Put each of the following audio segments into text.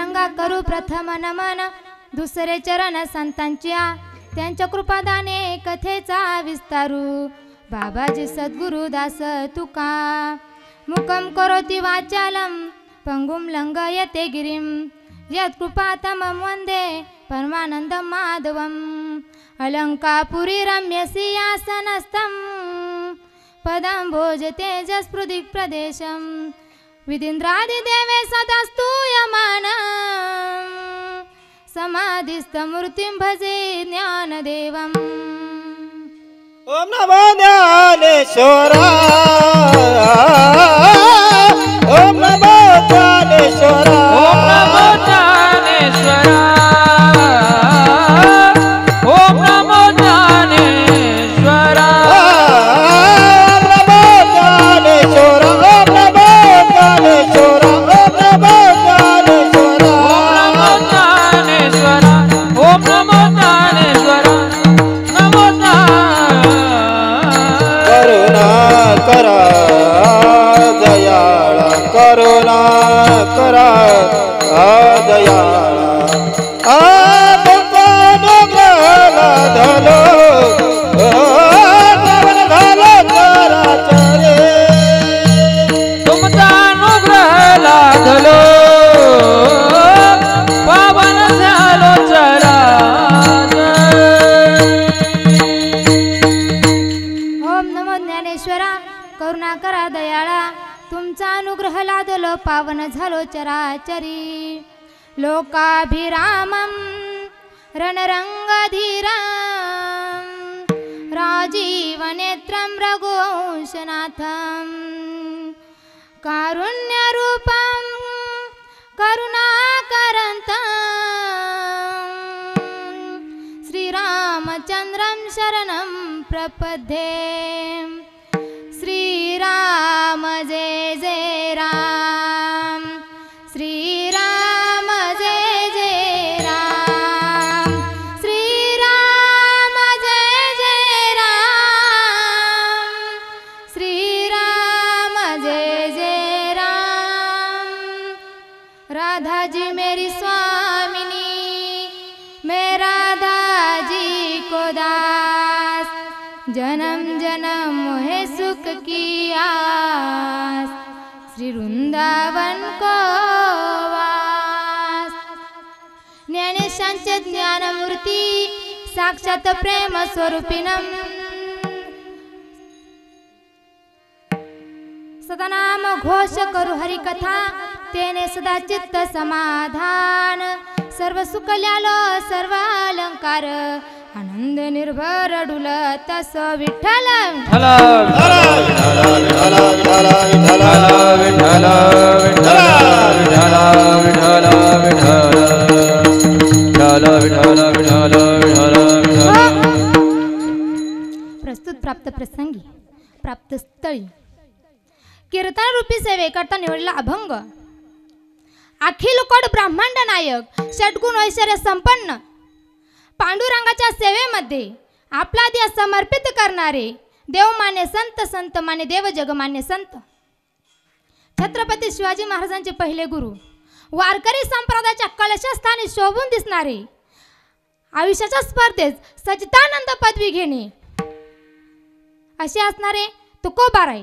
पांडुरंगा करू प्रथम नमन, दुसरे चरण संतांच्या त्यांच्या कृपादाने कथेचा विस्तारू. बाबाजी सद्गुरु दास तुका, मुकम करोति वाचालम पंगुम लंघयते गिरिम, यत्कृपातमं वन्दे परमानन्दं माधवम्. अलङ्कापुरी रम्यसिंहासनस्थं पदाम्भोज तेजस्पृदिक्प्रदेशं, विदिन्द्रादिदेवे सदा स्तूयमानं, समाधिस्थमूर्तिं भजे ज्ञानदेवम्. ओम नमो ज्ञानेश्वराय, ओम नमो ज्ञानेश्वराय, ओम नमो ज्ञानेश्वराय, ओम नमो ज्ञानेश्वराय, ओम नमो ज्ञानेश्वराय, ओम नमो ज्ञानेश्वराय, ओम नमो ज्ञानेश्वराय, नमो करुणा करा दयाळा, करुणा करा दयाळा. अनुग्रहाला धलो, झालो चराचरे. तुमचा अनुग्रह लाभलो, पावन झालो चराचर. ओम नमो ज्ञानेश्वरा, करुणा करा दयाळा, तुमचा अनुग्रह लादलो पावन झालो चराचरी. लोकाभिरामं रणरंगधीरं, राजीवनेत्रं रघुवंशनाथं, कारुण्यरूपं करुणाकरन्तं, श्रीरामचन्द्रं शरणं प्रपद्ये. श्रीराम जय जय राम, श्रीराम जय जय राम, श्रीराम जय जय राम, श्रीराम जय जय राम. राधा जी मेरी स्वामिनी, मैं राधा जी को दास, जन्म जन्म मोहे सुख की आस, श्री वृंदावन को वास. ज्ञानेशांचे ज्ञानमूर्ती साक्षात प्रेम स्वरूपिणं, सदा नाम घोष करू हरिकथा, तेने सदा चित्त समाधान. सर्व सुख ल्यालो सर्व अलंकार, आनंद निर्भर डुल तस विठ्ठल. विठ्ठल विठ्ठल विठ्ठल विठ्ठल विठ्ठल विठ्ठल विठ्ठल विठ्ठल विठ्ठल विठ्ठल. प्रस्तुत प्राप्त प्रसंगी प्राप्त स्थळी कीर्तन रूपी सेवेकरता निवडला अभंग. अखिल कोट ब्रह्मांड नायक षटगुण ऐश्वर्य संपन्न पांडुरंगाच्या सेवेमध्ये आपला देह समर्पित करणारे देवमान्य संत, संत मान्य देव, जगमान्य संत छत्रपती शिवाजी महाराजांचे पहिले गुरु, वारकरी संप्रदायाच्या कलशस्थानी शोभून दिसणारे, आयुष्याच्या स्पर्धेत सच्चिदानंद पदवी घेणे असे असणारे तुकोबाराय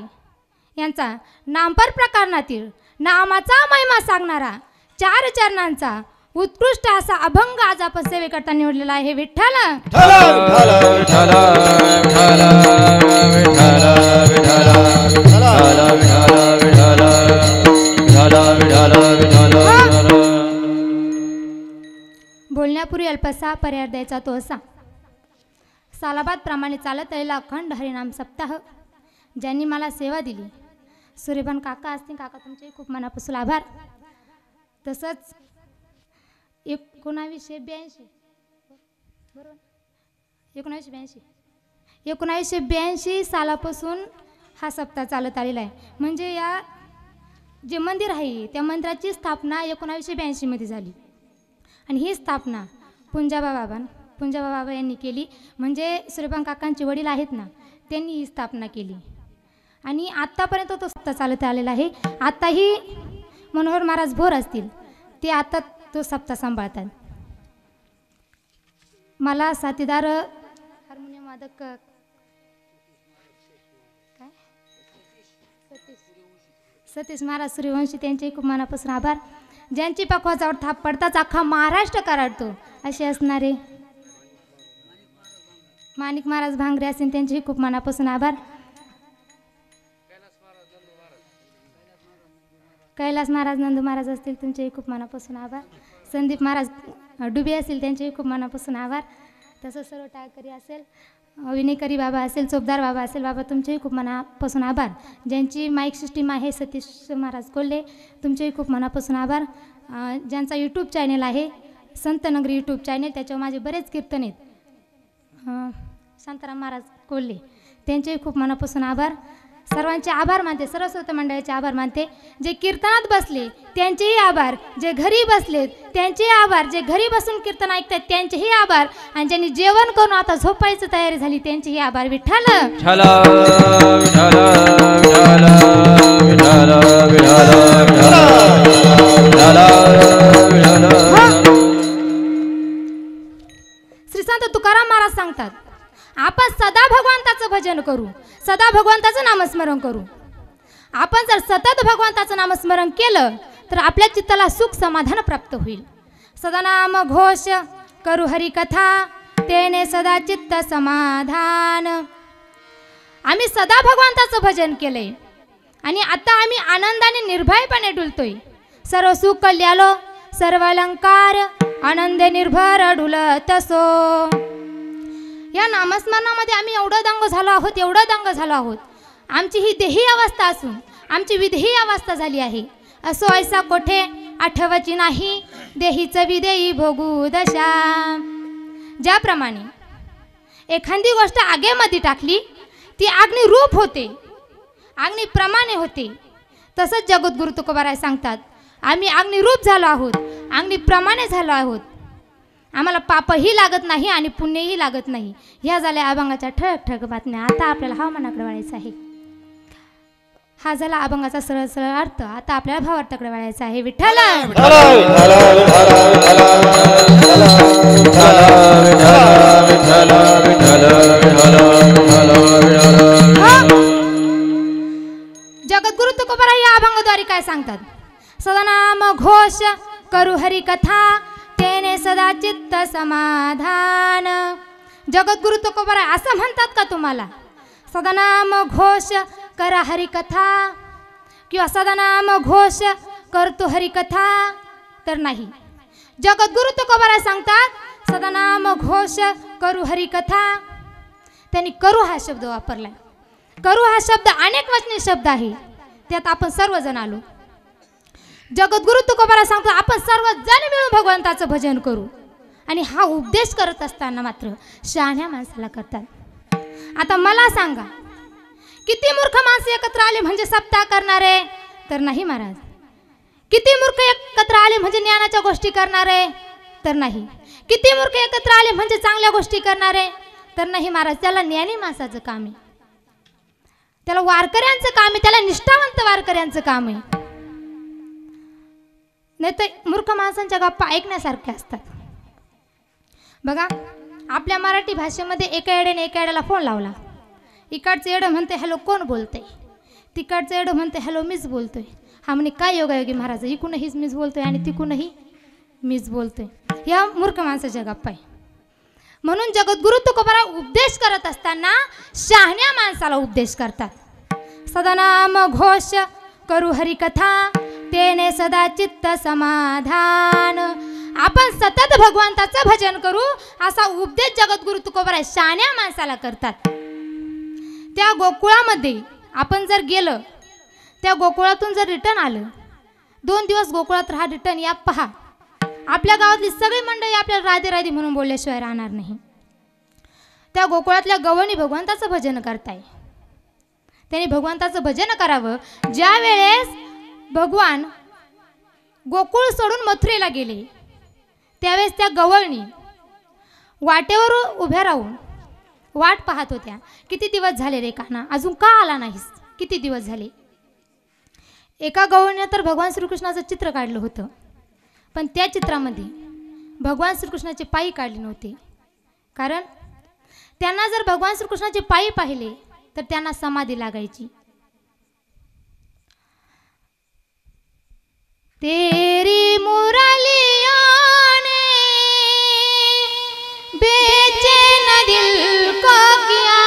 यांचा नामपर प्रकरणातील नामाचा महिमा सांगणारा 4 चरणांचा उत्कृष्ट असा अभंग आज आपण सेवेकरता निवडलेला आहे. विठ्ठल बोलण्यापूर्वी अल्पसा पर्याय द्यायचा तो असा. सालाबाद प्रमाणे चालत राहिला अखंड हरिनाम सप्ताह ज्यांनी मला सेवा दिली, सूर्यभान काका असतील, काका तुमचे खूप मनापासून आभार. तसंच 1982 बरोबर 1982 सालापासून हा सप्ताह चालत आलेला आहे. म्हणजे या जे मंदिर आहे त्या मंदिराची स्थापना 1982 मध्ये झाली आणि ही स्थापना पुंजाबा बाबा यांनी केली. म्हणजे सूर्यभान काकांचे वडील आहेत ना, त्यांनी ही स्थापना केली आणि आत्तापर्यंत तो सप्ताह चालत आलेला आहे. आत्ताही मनोहर महाराज भोर असतील ते आता तो सप्ताह सांभाळतात. मला साथीदार हार्मोनियम वादक काय सतीश महाराज सूर्यवंशी त्यांचे खूप मनापासून आभार. ज्यांची पकवाजावर थाप पडताच अख्खा महाराष्ट्र कराडतो असे असणारे माणिक महाराज भांगरे असेल त्यांचेही खूप मनापासून आभार. कैलास महाराज नंदू महाराज असतील तुमचेही खूप मनापासून आभार. संदीप महाराज डुबे असतील त्यांचेही खूप मनापासून आभार. तसंच सर्व टाळकरी असेल, विनेकरी बाबा असेल, चोपदार बाबा असेल, बाबा तुमचेही खूप मनापासून आभार. ज्यांची माईक सिस्टीम आहे सतीश महाराज कोल्हे तुमचेही खूप मनापासून आभार. ज्यांचा यूट्यूब चॅनेल आहे संतनगरी यूट्यूब चॅनेल, त्याच्यावर माझे बरेच कीर्तन आहेत, शांताराम महाराज कोल्हे त्यांचेही खूप मनापासून आभार. सर्वांचे आभार मानते, सर्व श्रोते मंडळाचे आभार मानते. जे कीर्तनात बसले त्यांचेही आभार, जे घरी बसलेत त्यांचेही आभार, जे घरी बसून कीर्तन ऐकतात त्यांचेही आभार, आणि ज्यांनी जेवण करून आता झोपायची तयारी झाली त्यांचेही आभार. विठ्ठल श्री संत तुकाराम महाराज सांगतात, आपण सदा भगवंताचं भजन करू, सदा भगवंताचं नामस्मरण करू. आपण जर सतत भगवंताचं नामस्मरण केलं तर आपल्या चित्ताला सुख समाधान प्राप्त होईल. सदा नाम घोष करू हरी कथा, तेने सदा चित्त समाधान. आम्ही सदा भगवंताचं भजन केलंय आणि आता आम्ही आनंदाने निर्भयपणे डुलतोय. सर्व सुख कल्यालो सर्व अलंकार, आनंदे निर्भर डुलत असो. या नामस्मरणामध्ये आम्ही एवढं दंग झालो आहोत, एवढं दंग झालो आहोत. आमची ही देही अवस्था असून आमची विदेही अवस्था झाली आहे. असो ऐसा कोठे आठवची नाही, देहीचं विदेही भोगू दशा. ज्याप्रमाणे एखादी गोष्ट आगेमध्ये टाकली ती अग्निरूप होते, अग्निप्रमाणे होते, तसंच जगद्गुरु तुकोबाराय सांगतात, आम्ही अग्निरूप झालो आहोत, अग्निप्रमाणे झालो आहोत. आम्हाला पापही लागत नाही आणि पुण्यही लागत नाही. ह्या झाल्या अभंगाच्या ठळक ठळक बातम्या. आता आपल्याला हवामानाकडे वळायचं आहे. हा झाला अभंगाचा सरळ सरळ अर्थ. आता आपल्याला भावार्थाकडे वळायचं आहे. विठ्ठल जगद्गुरु तुकोबाराय या अभंगाद्वारे काय सांगतात? सदानाम घोष करू हरी कथा, तेने सदा चित्त समाधान. जगद्गुरु तुकोबाराय असं म्हणतात का तुम्हाला? सदानाम घोष करा हरी कथा किंवा सदानाम घोष करतो हरी कथा, तर नाही. जगद्गुरु तुकोबाराय सांगतात सदानाम घोष करू हरी कथा. त्यांनी करू हा शब्द वापरलाय. करू हा शब्द अनेक वचनी शब्द आहे, त्यात आपण सर्वजण आलो. जगद्गुरु तुकोबाराय सांगतो आपण सर्वजण मिळून भगवंताचं भजन करू. आणि हा उपदेश करत असताना मात्र शहाण्या माणसाला करतात. आता मला सांगा, किती मूर्ख माणसं एकत्र आले म्हणजे सप्ताह करणारे, तर नाही महाराज. किती मूर्ख एकत्र आले म्हणजे ज्ञानाच्या गोष्टी करणारे, तर नाही. किती मूर्ख एकत्र आले म्हणजे चांगल्या गोष्टी करणारे, तर नाही महाराज. त्याला ज्ञानी माणसाचं काम आहे, त्याला वारकऱ्यांचं काम आहे, त्याला निष्ठावंत वारकऱ्यांचं काम आहे. नाही तर मूर्ख माणसांच्या गप्पा ऐकण्यासारख्या असतात. बघा, आपल्या मराठी भाषेमध्ये एका येड्याने एका येड्याला फोन लावला. इकडचं येडं म्हणते हॅलो कोण बोलतंय, तिकडचं येडं म्हणते हॅलो मीच बोलतोय. हा म्हणे काय योगायोगी महाराज, इकूनहीच मीच बोलतोय आणि तिकूनही मीच बोलतोय. या मूर्ख माणसाच्या गप्पा आहे. म्हणून जगद्गुरु तुकोबाराय उपदेश करत असताना शहाण्या माणसाला उपदेश करतात. सदानाम घोष करू हरी कथा, तेने सदा चित्त समाधान. आपण सतत भगवंताचं भजन करू असा उपदेश जगद्गुरु तुकोबाराय शहाण्या माणसाला करतात. त्या गोकुळामध्ये आपण जर गेलं, त्या गोकुळातून जर रिटर्न आलं, 2 दिवस गोकुळात राहा, रिटर्न या, पहा आपल्या गावातली सगळी मंडळी आपल्याला राधे राधे म्हणून बोलल्याशिवाय राहणार नाही. त्या गोकुळातल्या गवळणी भगवंताचं भजन करताय. त्यांनी भगवंताचं भजन करावं. ज्या वेळेस भगवान गोकुळ सोडून मथुरेला गेले त्यावेळेस त्या गवळणी वाटेवर उभ्या राहून वाट पाहत होत्या. किती दिवस झाले रे कान्हा, अजून का आला नाहीस, किती दिवस झाले. एका गवळणीने तर भगवान श्रीकृष्णाचं चित्र काढलं होतं. पण त्या चित्रामध्ये भगवान श्रीकृष्णाचे पायी काढले नव्हते, कारण त्यांना जर भगवान श्रीकृष्णाचे पायी पाहिले तर त्यांना समाधी लागायची. तेरी मुरलियों ने बेचैन दिल को किया,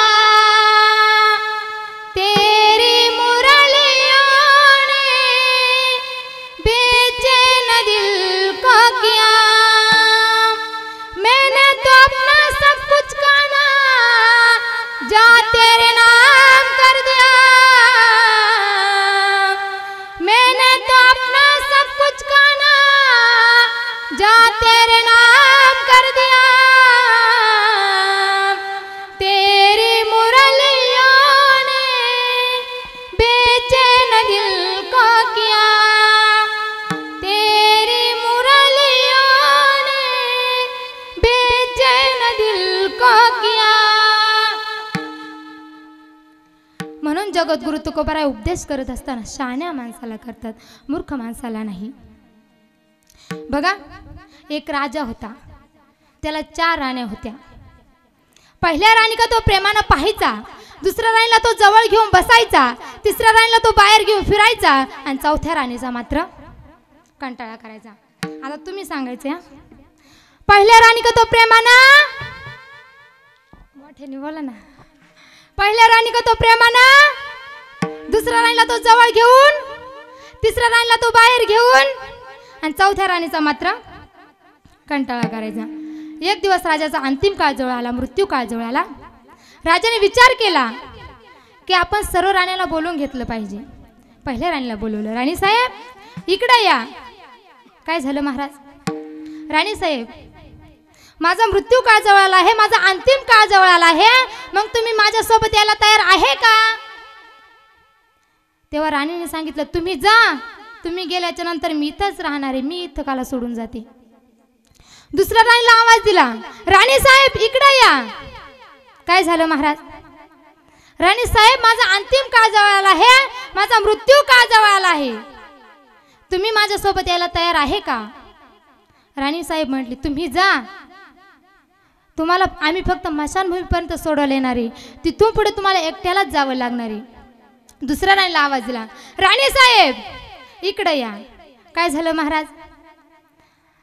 तेरी मुरलियों ने बेचैन दिल को किया. मैंने तो अपना सब कुछ काना जा तेरे नाम कर दिया, मैंने तो अपना सब कुछ काना जा तेरे नाम कर दिया. तेरी मुरलियों ने बेचैन दिल को किया, तेरी मुरलियों ने बेचैन दिल को किया. म्हणून जगद्गुरु तुकोबाराय उपदेश करत असताना शहाण्या माणसाला करतात, मूर्ख माणसाला नाही. बघा, एक राजा होता, त्याला 4 राण्या होत्या. पहिल्या राणीला तो प्रेमानं पाहायचा, दुसऱ्या राणीला तो जवळ घेऊन बसायचा, तिसऱ्या राणीला तो बाहेर घेऊन फिरायचा आणि चौथ्या राणीचा मात्र कंटाळा करायचा. आता तुम्ही सांगायचं, पहिल्या राणीला तो प्रेमानं, मोठ्याने बोला ना, पहिल्या राणीला तो प्रेमानं, दुसऱ्या राणीला तो जवळ घेऊन, तिसऱ्या राणीला तो बाहेर घेऊन आणि चौथ्या राणीचा मात्र कंटाळा करायचा. एक दिवस राजाचा अंतिम काळ जवळ आला, मृत्यू काळ जवळ आला. राजाने विचार केला की आपण सर्व राण्यांना बोलवून घेतलं पाहिजे. पहिल्या राणीला बोलवलं, राणी साहेब इकडे या. काय झालं महाराज? राणी साहेब, माझा मृत्यू काळ जवळ आला आहे, माझा अंतिम काळ जवळ आला आहे, मग तुम्ही माझ्यासोबत यायला तयार आहे का? तेव्हा राणीने सांगितलं, तुम्ही जा, तुम्ही गेल्याच्या नंतर मी इथंच राहणार आहे, मी इथं काला सोडून जाते. दुसऱ्या राणीला आवाज दिला, राणी साहेब इकडे या. काय झालं महाराज? राणी साहेब, माझा अंतिम काळ जवळ आला आहे, माझा मृत्यू काळ जवळ आला आहे, तुम्ही माझ्यासोबत यायला तयार आहे का? राणी साहेब म्हटली, तुम्ही जा, तुम्हाला आम्ही फक्त मशानभूमीपर्यंत सोडवले येणार आहे, तिथून पुढे तुम्हाला एकट्यालाच जावं लागणार आहे. दुसऱ्या राणीला आवाज दिला, राणी साहेब इकडे या. काय झालं महाराज?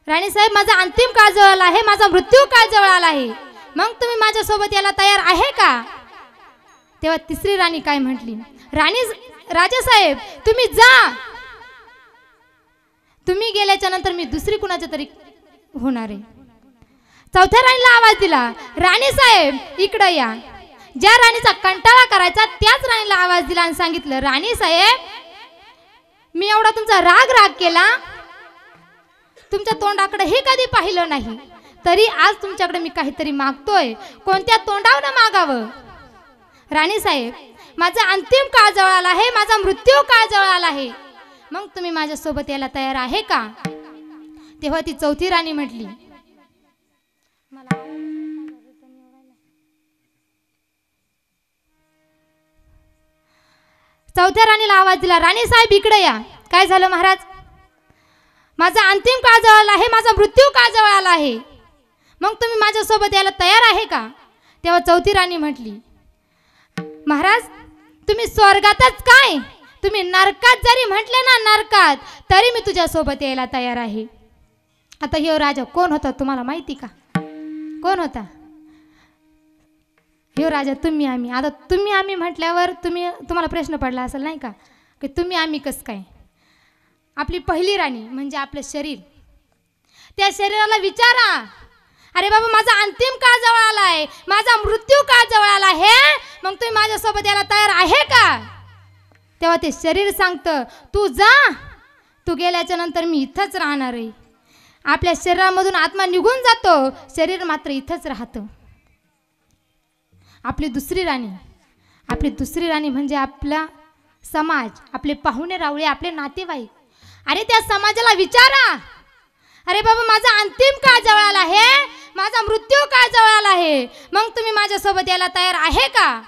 राणी साहेब, माझा अंतिम काळ जवळ आला आहे, माझा मृत्यू काळ जवळ आला आहे, मग तुम्ही माझ्यासोबत यायला तयार आहे का? तेव्हा तिसरी राणी काय म्हटली, राजा साहेब तुम्ही जा, तुम्ही गेल्याच्या नंतर मी दुसरी कुणाच्या तरी होणार आहे. चौथ्या राणीला आवाज दिला, राणी साहेब इकडे या. ज्या राणीचा कंटाळा करायचा त्याच राणीला आवाज दिला आणि सांगितलं, राणी साहेब मी एवढा तुमचा राग केला, तुमच्या तोंडाकडे हे कधी पाहिलं नाही, तरी आज तुमच्याकडे मी काहीतरी मागतोय, कोणत्या तोंडावर मागावं? राणी साहेब, माझा अंतिम काळ जवळ आला आहे, माझा मृत्यू काळ जवळ आला आहे, मग तुम्ही माझ्यासोबत यायला तयार आहे का? तेव्हा ती चौथी राणी म्हटली, चौथ्या राणीला आवाज दिला, राणी साहेब इकडे या. काय झालं महाराज? माझा अंतिम काळ जवळ आला आहे, माझा मृत्यू काळ जवळ आला आहे, मग तुम्ही माझ्यासोबत यायला तयार आहे का? तेव्हा चौथी राणी म्हटली, महाराज तुम्ही स्वर्गातच काय, तुम्ही नरकात जरी म्हटले ना नरकात, तरी मी तुझ्यासोबत यायला तयार आहे. आता हे राजा कोण होता तुम्हाला माहिती का? कोण होता? हे राजा तुम्ही आम्ही. आता तुम्ही आम्ही म्हटल्यावर तुम्हाला प्रश्न पडला असेल नाही का, की तुम्ही आम्ही कसं काय? आपली पहिली राणी म्हणजे आपलं शरीर, त्या शरीराला विचारा, अरे बाबा माझा अंतिम काळ जवळ आला आहे, माझा मृत्यू काळ जवळ आला आहे, मग तुम्ही माझ्यासोबत यायला तयार आहे का? तेव्हा ते शरीर सांगतं, तू जा, तू गेल्याच्या नंतर मी इथंच राहणार आहे. आपल्या शरीरामधून आत्मा निघून जातो, शरीर मात्र इथंच राहतं. आपली दुसरी राणी म्हणजे आपला समाज, आपले पाहुणे रावळे, आपले नातेवाईक. अरे त्या समाजाला विचारा, अरे बाबा माझा अंतिम काळ जवळ आला आहे, माझा मृत्यू काळ जवळ आला आहे, मग तुम्ही माझ्यासोबत यायला तयार आहे का?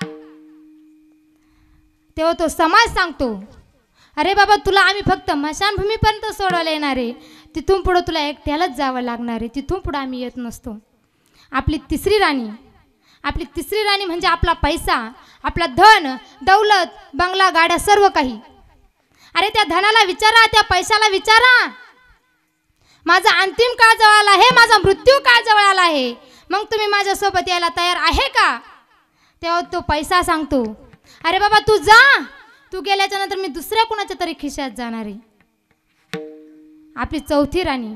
तेव्हा तो समाज सांगतो, अरे बाबा तुला आम्ही फक्त मशानभूमीपर्यंत सोडवले येणार आहे, तिथून पुढं तुला एकट्यालाच जावं लागणार आहे, तिथून पुढं आम्ही येत नसतो. आपली तिसरी राणी म्हणजे आपला पैसा, आपला धन दौलत बंगला गाड्या सर्व काही. अरे त्या धनाला विचारा, त्या पैशाला विचारा, माझा अंतिम काळ जवळ आला आहे, माझा मृत्यू काळ जवळ आला आहे, मग तुम्ही माझ्यासोबत यायला तयार आहे का? तेव्हा तो पैसा सांगतो, अरे बाबा तू जा, तू गेल्याच्या नंतर मी दुसऱ्या कुणाच्या तरी खिशात जाणार आहे. आपली चौथी राणी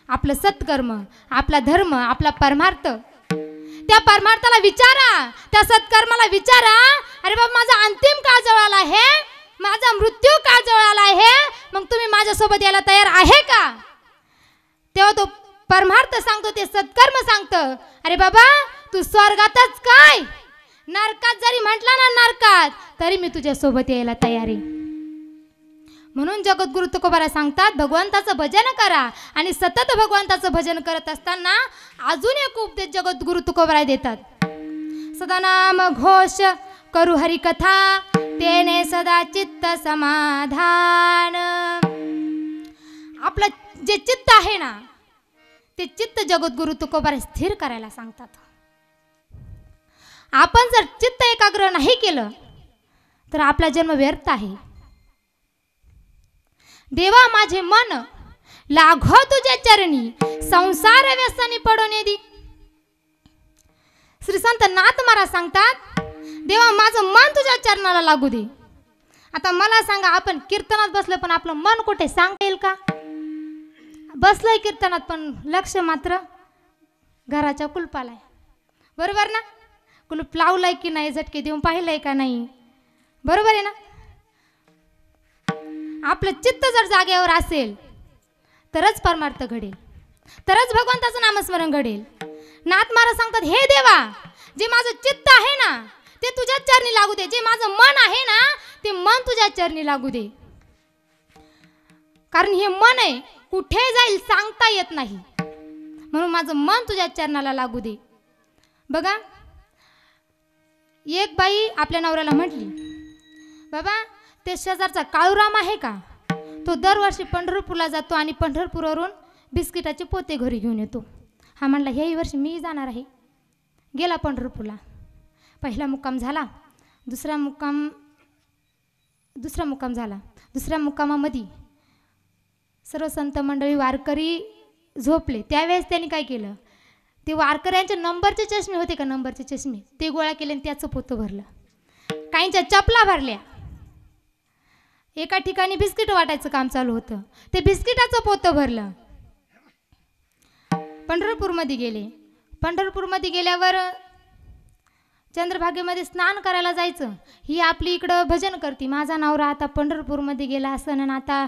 आपलं सत्कर्म, आपला धर्म, आपला परमार्थ. त्या परमार्थाला विचारा, त्या सत्कर्माला विचारा, अरे बाबा माझा अंतिम काळ जवळ आला आहे, माझा मृत्यू काळ जवळ आला आहे, मग तुम्ही माझ्यासोबत यायला तयार आहे का? तेव्हा तो परमार्थ सांगतो, ते सत्कर्म सांगतं, अरे बाबा तू स्वर्गातच काय, नरकात जरी म्हटला ना नरकात, तरी मी तुझ्या सोबत यायला तयार आहे. म्हणून जगद्गुरु तुकोबारा सांगतात, भगवंताचं भजन करा. आणि सतत भगवंताचं भजन करत असताना अजून एक उपदेश जगद्गुरु तुकोबारा देतात, सदा नाम घोष करू हरी कथा, तेने सदा चित्त समाधान. आपलं जे चित्त आहे ना, ते चित्त जगद्गुरु तुकोबारा स्थिर करायला सांगतात. आपण जर चित्त एकाग्र नाही केलं तर आपला जन्म व्यर्थ आहे. देवा माझे मन लागो तुझ्या चरणी, संसार व्यसनी पडून दी. श्री संत नाथ महाराज सांगतात, देवा माझं मन तुझ्या चरणाला लागू दे. आता मला सांगा, आपण कीर्तनात बसलो पण आपलं मन कुठे सांगता येईल का? बसलोय कीर्तनात पण लक्ष मात्र घराच्या कुलपाला आहे, बरोबर ना? कुलूप लावलाय की नाही, झटके देऊन पाहिलंय का नाही, बरोबर आहे ना? आपलं चित्त जर जागेवर असेल तरच परमार्थ घडेल, तरच भगवंताचं नामस्मरण घडेल. नाथ महाराज सांगतात, हे देवा जे माझं चित्त आहे ना ते तुझ्या चरणी लागू दे, जे माझं मन आहे ना ते मन तुझ्या चरणी लागू दे. कारण हे मन आहे, कुठे जाईल सांगता येत नाही, म्हणून माझं मन तुझ्या चरणाला लागू दे. बघा, एक बाई आपल्या नवऱ्याला म्हटली, बाबा ते शेजारचा काळूराम आहे का, तो दरवर्षी पंढरपूरला जातो आणि पंढरपूरवरून बिस्किटाचे पोते घरी घेऊन येतो. हा म्हणला, ह्याही वर्षी मी जाणार आहे. गेला पंढरपूरला. पहिला मुक्काम झाला, दुसरा मुक्काम झाला. दुसऱ्या मुक्कामामध्ये सर्व संत मंडळी वारकरी झोपले. त्यावेळेस त्यांनी काय केलं, ते वारकऱ्यांचे नंबरचे चष्मे होते का, नंबरचे चष्मे ते गोळा केले आणि त्याचं पोतं भरलं. काहींच्या चपला भरल्या. एका ठिकाणी बिस्किट वाटायचं काम चालू होतं, ते बिस्किटाचं पोतं भरलं. पंढरपूरमध्ये गेले. पंढरपूरमध्ये गेल्यावर चंद्रभागेमध्ये स्नान करायला जायचं. ही आपली इकडं भजन करते, माझा नवरा आता पंढरपूरमध्ये गेला असं आणि आता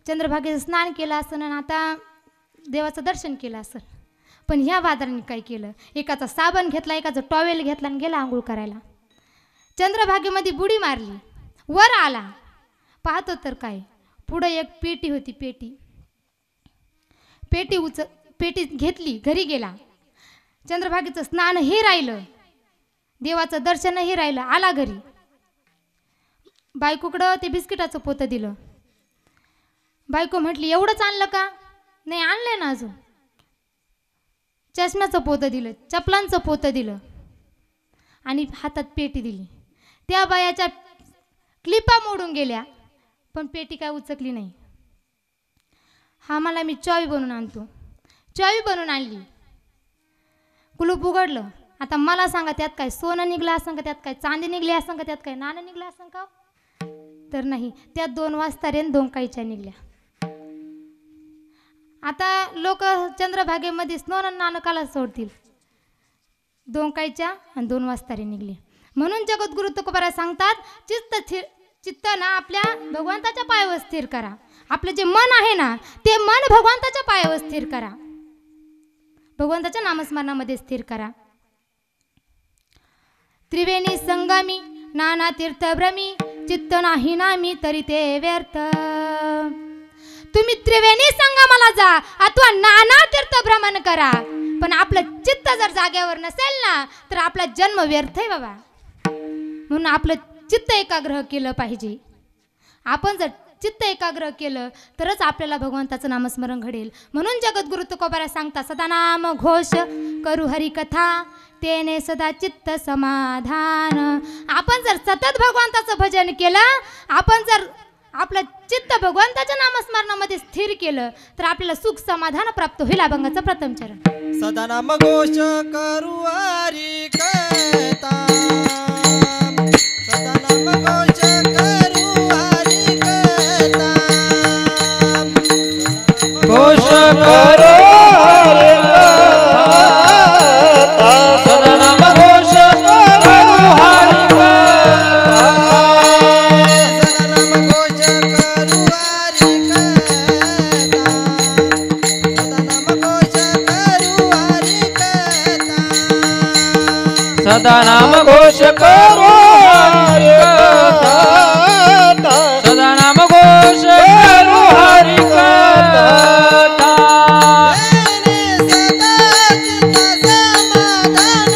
चंद्रभागेचं स्नान केलं असं आणि आता देवाचं दर्शन केलं असं. पण ह्या बाजारांनी काय केलं, एकाचा साबण घेतला, एकाचा टॉवेल घेतला आणि गेला आंघोळ करायला. चंद्रभागेमध्ये बुडी मारली, वर आला, पाहतो तर काय, पुढे एक पेटी होती. पेटी घेतली, घरी गेला. चंद्रभागेचं स्नानही राहिलं, देवाचं दर्शनही राहिलं. आला घरी, बायकोकडं ते बिस्किटाचं पोतं दिलं. बायको म्हटली, एवढंच आणलं का? नाही, आणलंय ना अजून. चष्म्याचं पोतं दिलं, चपलांचं पोतं दिलं आणि हातात पेटी दिली. त्या बायाच्या क्लिपा मोडून गेल्या पण पेटी काय उचकली नाही. हा मला मी चावी बनवून आणतो. चावी बनवून आणली, कुलूप उघडलं. आता मला सांगा, त्यात काय सोनं निघलं असं का, त्यात काय चांदी निघली असं का, त्यात काय नाणं निघलं असं का? तर नाही, त्यात 2 वाजतारे 2 काहीच्या निघल्या. आता लोक चंद्रभागेमध्ये स्नोन नानकाला सोडतील. 2 काहीच्या आणि 2 वाजतारे निघले. म्हणून जगद्गुरु तुकोबारा सांगतात, चित्त ना आपल्या भगवंताच्या पायावर स्थिर करा. आपलं जे मन आहे ना ते मन भगवंताच्या पायावर स्थिर करा, भगवंताच्या नामस्मरणामध्ये स्थिर करा. त्रिवेणी संगमी नाना तीर्थ भ्रमी, चित्त नाही नामी तरी ते व्यर्थ. तुम्ही त्रिवेणी संगमाला जा अथवा नाना तीर्थ भ्रमण करा, पण आपलं चित्त जर जागेवर नसेल ना तर आपला जन्म व्यर्थ आहे बाबा. म्हणून आपलं चित्त एकाग्र केलं पाहिजे. आपण जर चित्त एकाग्र केलं तरच आपल्याला भगवंताचं नामस्मरण घडेल. म्हणून जगद्गुरु तुकोबाराय सांगता सदा नाम घोष करू हरिकथा तेने सदा चित्त समाधान. आपण जर सतत भगवंताचं भजन केलं, आपण जर आपलं चित्त भगवंताच्या नामस्मरणामध्ये स्थिर केलं तर आपल्याला सुख समाधान प्राप्त होईल. अभंगाचं प्रथम चरण. सदा नाम घोष करू हरी कथा सदा नाम घोष करू हरी कथा घोष करो हरि कथा सदा नाम घोष करो हरि कथा सदा नाम घोष करू हरी कथा सदा नाम घोष करो हरि कथा तेने सदा चित्त समाधान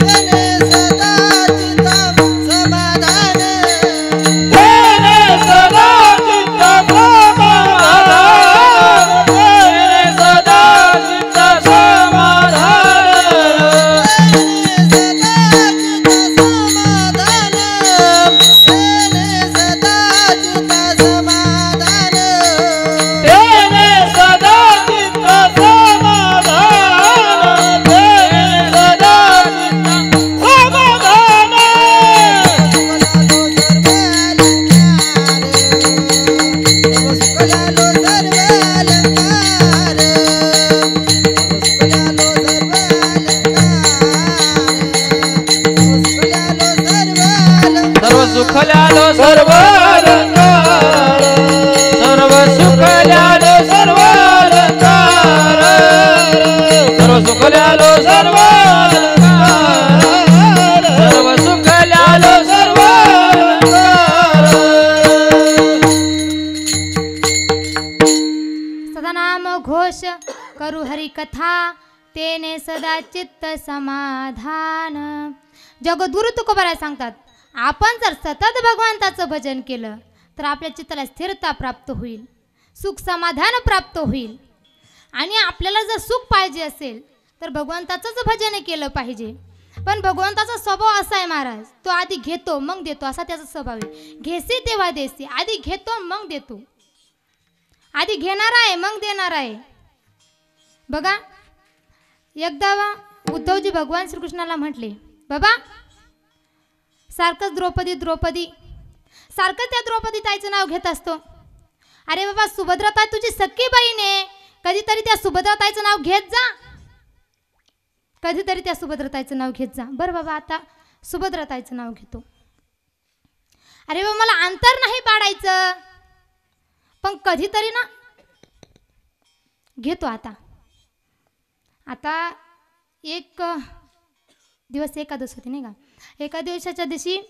तेने सदा चित्त समाधान तेने सदा चित्त समाधान तेने सदा चित्त समाधान सर्व सुख ल्यालो सर्व अलंकार सर्व सुख ल्यालो सर्व अलंकार सर्व सुख ल्यालो सर्व अलंकार सर्व सुख ल्यालो सर्व अलंकार सदा नाम घोष करू हरी कथा तेने सदा चित्त समाधान. जगद्गुरु तुकोबाराय सांगतात आपण जर सतत भगवंताचं भजन केलं तर आपल्या चित्ताला स्थिरता प्राप्त होईल, सुख समाधान प्राप्त होईल. आणि आपल्याला जर सुख पाहिजे असेल तर भगवंताचंच भजन केलं पाहिजे. पण भगवंताचा स्वभाव असा आहे महाराज, तो आधी घेतो मग देतो असा त्याचा स्वभाव आहे. घेसी तेव्हा देसी, आधी घेतो मग देतो, आधी घेणार आहे मग देणार आहे. बघा एकदा उद्धवजी भगवान श्रीकृष्णाला म्हटले, बाबा सारखंच द्रौपदी द्रौपदी सारखं त्या द्रौपदी ताईचं नाव घेत असतो. अरे बाबा सुभद्राताई तुझी सख्खी बहीण आहे, कधीतरी त्या सुभद्राताईचं नाव घेत जा, कधीतरी त्या सुभद्राताईचं नाव घेत जा. बरं बाबा आता सुभद्राताईचं नाव घेतो. अरे बाबा मला अंतर नाही पाडायचं, पण कधीतरी ना घेतो. आता एक दिवस एकादश होती नाही का, एका दिवसाच्या दिवशी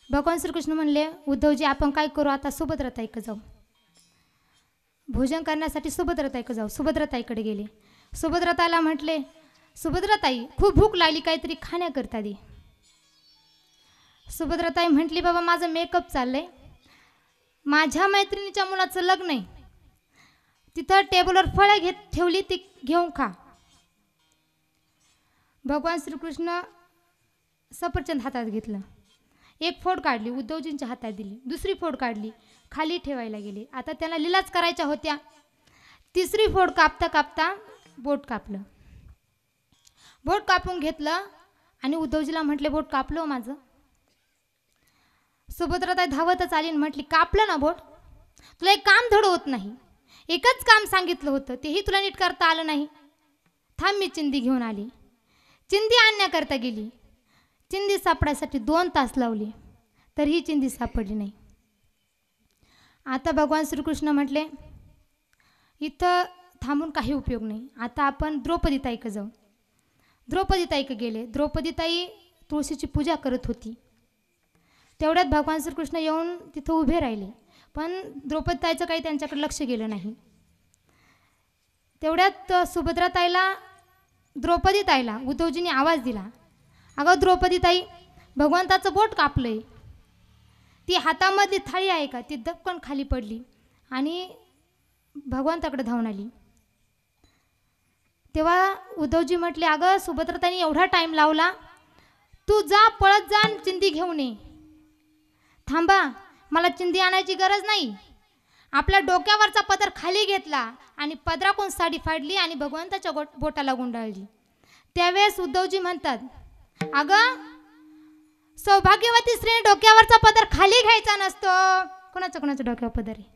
भगवान श्रीकृष्ण म्हणले उद्धवजी आपण काय करू आता, सुभद्राताईकडे जाऊ, भोजन करण्यासाठी सुभद्राताईकडे जाऊ. सुभद्राताईकडे गेले. सुभद्राताईला म्हटले सुभद्राताई खूप भूक लागली, काहीतरी खाण्याकरता दे. सुभद्राताई म्हटली बाबा माझं मेकअप चाललंय, माझ्या मैत्रिणीच्या मुलाचं लग्न आहे, तिथं टेबलवर फळं ठेवली ती घेऊन खा. भगवान श्रीकृष्ण सफरचंद हातात घेतलं, एक फोड काढली उद्धवजींच्या हातात दिली, दुसरी फोड काढली खाली ठेवायला गेले. आता त्यांना लिलाच करायच्या होत्या. तिसरी फोड कापता कापता बोट कापलं. बोट कापून घेतलं आणि उद्धवजीला म्हटले बोट कापलं माझं. सुभद्राताई धावतच आली आणि म्हटली कापलं ना बोट, तुला एक काम धड होत नाही, एकच काम सांगितलं होतं तेही तुला नीट करता आलं नाही. थांब मी चिंदी घेऊन आली. चिंदी आणण्याकरता गेली. चिंदी सापडायसाठी 2 तास लावले तरीही चिंदी सापडली नाही. आता भगवान श्रीकृष्ण म्हटले इथं थांबून काही उपयोग नाही, आता आपण द्रौपदीताईकडे जाऊ. द्रौपदीताईकडे गेले. द्रौपदीताई तुळशीची पूजा करत होती. तेवढ्यात भगवान श्रीकृष्ण येऊन तिथं उभे राहिले, पण द्रौपदीताईचं काही त्यांच्याकडे लक्ष गेलं नाही. तेवढ्यात सुभद्राताईला द्रौपदीताईला उद्धवजींनी आवाज दिला, अगं द्रौपदीताई भगवंताचं बोट कापलंय, ती हातामधली थाळी आहे का ती दपकन खाली पडली आणि भगवंताकडे धावून आली. तेव्हा उद्धवजी म्हटले, अगं सुभद्राताईने एवढा टाईम लावला, तू जा पळत जा चिंदी घेऊन ये. थांबा, मला चिंदी आणायची गरज नाही. आपल्या डोक्यावरचा पदर खाली घेतला आणि पदराकडून साडी फाडली आणि भगवंताच्या बोटाला गुंडाळली. त्यावेळेस उद्धवजी म्हणतात, अगं सौभाग्यवती स्त्री डोक्यावरचा पदर खाली घ्यायचा नसतो. कोणाचं डोक्यावर पदर आहे?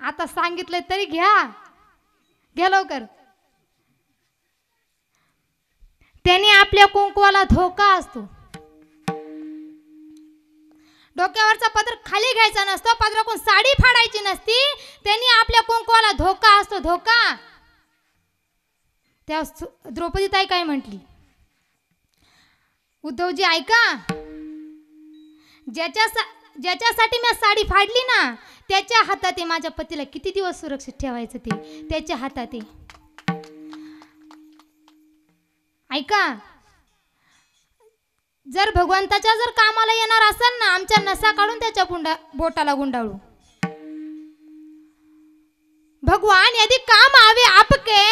आता सांगितलं तरी घ्या लवकर. त्याने आपल्या कुंकवाला धोका असतो. डोक्यावरचा पदर खाली घ्यायचा नसतो, पदराकडून साडी फाडायची नसती. त्यांनी आपल्या कुंकवाला धोका असतो, धोका. त्या द्रौपदीताई काय म्हटली, उद्धवजी ऐका, ज्याच्यासाठी मी साडी फाडली ना त्याच्या हातात आहे. माझ्या पतीला किती दिवस सुरक्षित ठेवायचं ते त्याच्या हातात आहे. ऐका, जर भगवंताच्या जर कामाला येणार असेल ना, आमच्या नसा काढून त्याच्या बोटाला गुंडाळू. भगवान यदि काम आवे आपके,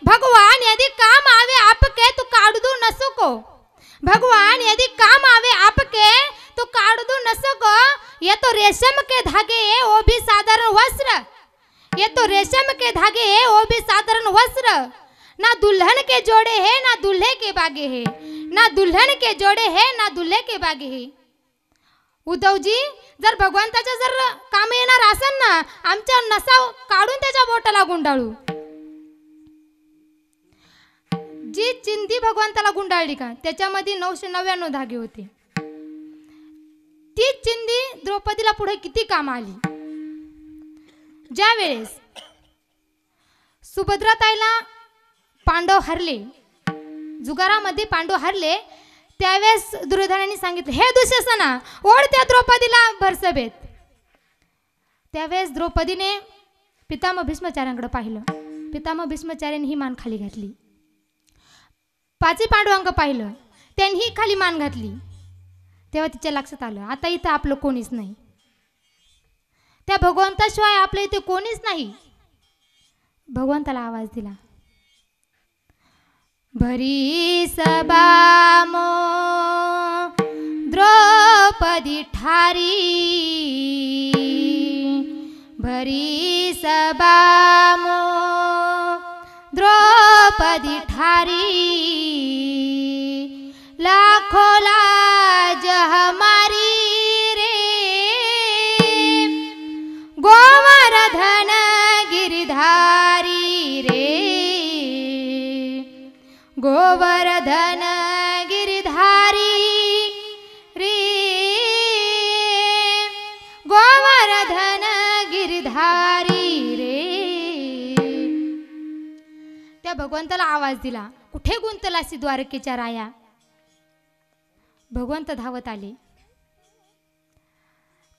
भगवान यदि काम आवे आपके तो काढ दू न सको. भगवान यदि काम आवे आपके तो काढ दू न सको. ये तो रेशम के धागे है वो भी साधारण वस्त्र. ये तो रेशम के धागे है वो भी साधारण वस्त्र. ना दुल्हन के जोड़े है ना दूल्हे के बागे है. ना दुल्हन के जोड़े है ना दूल्हे के बागे है. उद्धवजी, जर भगवंताच्या जर काम येणार असेल ना, आमच्या नसा काढून त्याच्या बोटाला गुंडाळू. जी चिंदी भगवंताला गुंडाळली का त्याच्यामध्ये 999 धागे होते. ती चिंदी द्रौपदीला पुढे किती काम आली. ज्या वेळेस सुभद्राताईला पांडव हरले, जुगारामध्ये पांडव हरले, त्यावेळेस दुर्योधनाने सांगितले, हे दुःशासना ओढ त्या द्रौपदीला भरसभेत. त्यावेळेस द्रौपदीने पितामह भीष्माचार्यांकडे पाहिलं. पितामह भीष्माचार्यांनी ही मान खाली घातली. पाची पांडवांक पाहिलं, त्यांनी खाली मान घातली. तेव्हा तिच्या लक्षात आलं, आता इथं आपलं कोणीच नाही. त्या भगवंताशिवाय आपल्या इथे कोणीच नाही. भगवंताला आवाज दिला, भरी सभा मो द्रौपदी ठारी. भरी सभा मो द्रौपदी ठारी. लाखों लाज हमारी रे. गोवर्धन गिरधारी रे. गोवर्धन गिरधारी रे. गोवर्धन गिरधारी रे. त्या भगवंताला आवाज दिला, कुठे गुंतलासी द्वारकेच्या राया. भगवंत धावत आले.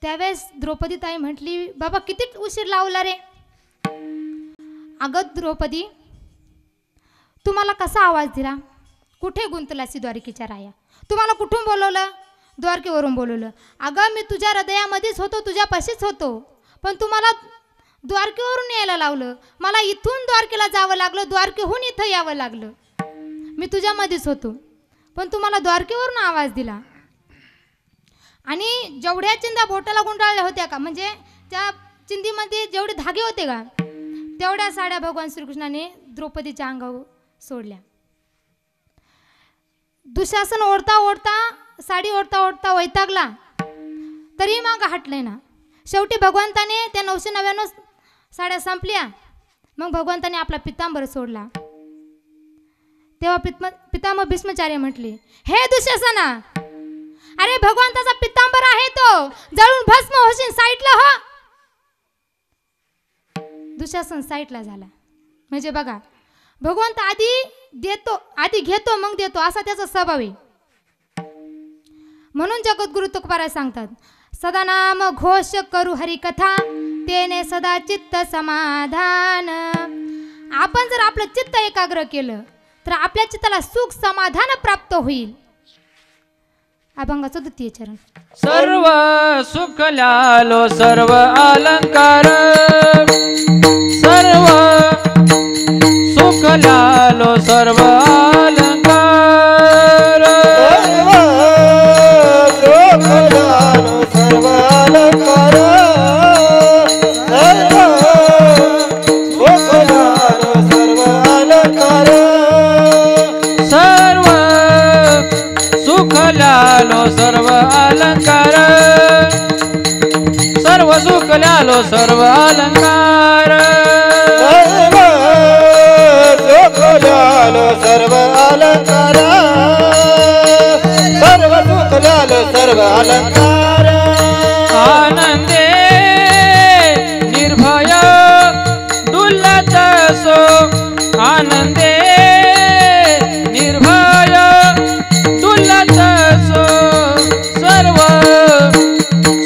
त्यावेळेस द्रौपदीताई म्हटली, बाबा किती उशीर लावला रे. अगं द्रौपदी, तुम्हाला कसा आवाज दिला, कुठे गुंतलासी द्वारकेच्या राया. तुम्हाला कुठून बोलवलं, द्वारकेवरून बोलवलं. अगं मी तुझ्या हृदयामध्येच होतो, तुझ्यापाशीच होतो, पण तुम्हाला द्वारकेवरून यायला लावलं. मला इथून द्वारकेला जावं लागलं, द्वारकेहून इथं यावं लागलं. मी तुझ्यामध्येच होतो, पण तुम्हाला द्वारकेवरून आवाज दिला. आणि जेवढ्या चिंदा बोटाला गुंडाळल्या होत्या का, म्हणजे त्या चिंदीमध्ये जेवढे धागे होते का, तेवढ्या साड्या भगवान श्रीकृष्णाने द्रौपदीच्या अंगावर सोडल्या. दुःशासन ओढता ओढता, साडी ओढता ओढता वैतागला, तरी मग हटले ना. शेवटी भगवंताने त्या 999 साड्या संपल्या. मग भगवंताने आपला पितांबर सोडला. तेव्हा पितामह भीष्माचार्य म्हटले, हे दुःशासना, अरे भगवंताचा पितांबर आहे तो, जळून भस्म होशील, साईडला हो. दुःशासन साईडला झाला. म्हणजे बघा, भगवंत आधी देतो, आधी घेतो मग देतो, असा त्याचा स्वभाव आहे. म्हणून जगद्गुरु तुकोबाराज सांगतात, सदा नाम घोष करू हरिकथा, तेने सदा चित्त समाधान. आपण जर आपलं चित्त एकाग्र केलं तर आपल्या चित्ताला सुख समाधान प्राप्त होईल. अभंगाचं द्वितीय चरण. सर्व सुख ल्यालो सर्व अलंकार सर्व सुख ल्यालो सर्व अलंकार सर्व अलंकार सर्व सुख ल्यालो सर्व अलंकार सर्व सुख ल्यालो सर्व अलंकार सर्व अलंकार सर्व सुख ल्यालो सर्व अलंकार आनंदे निर्भय डुलत सो आनंदे निर्भय डुलत सो सर्व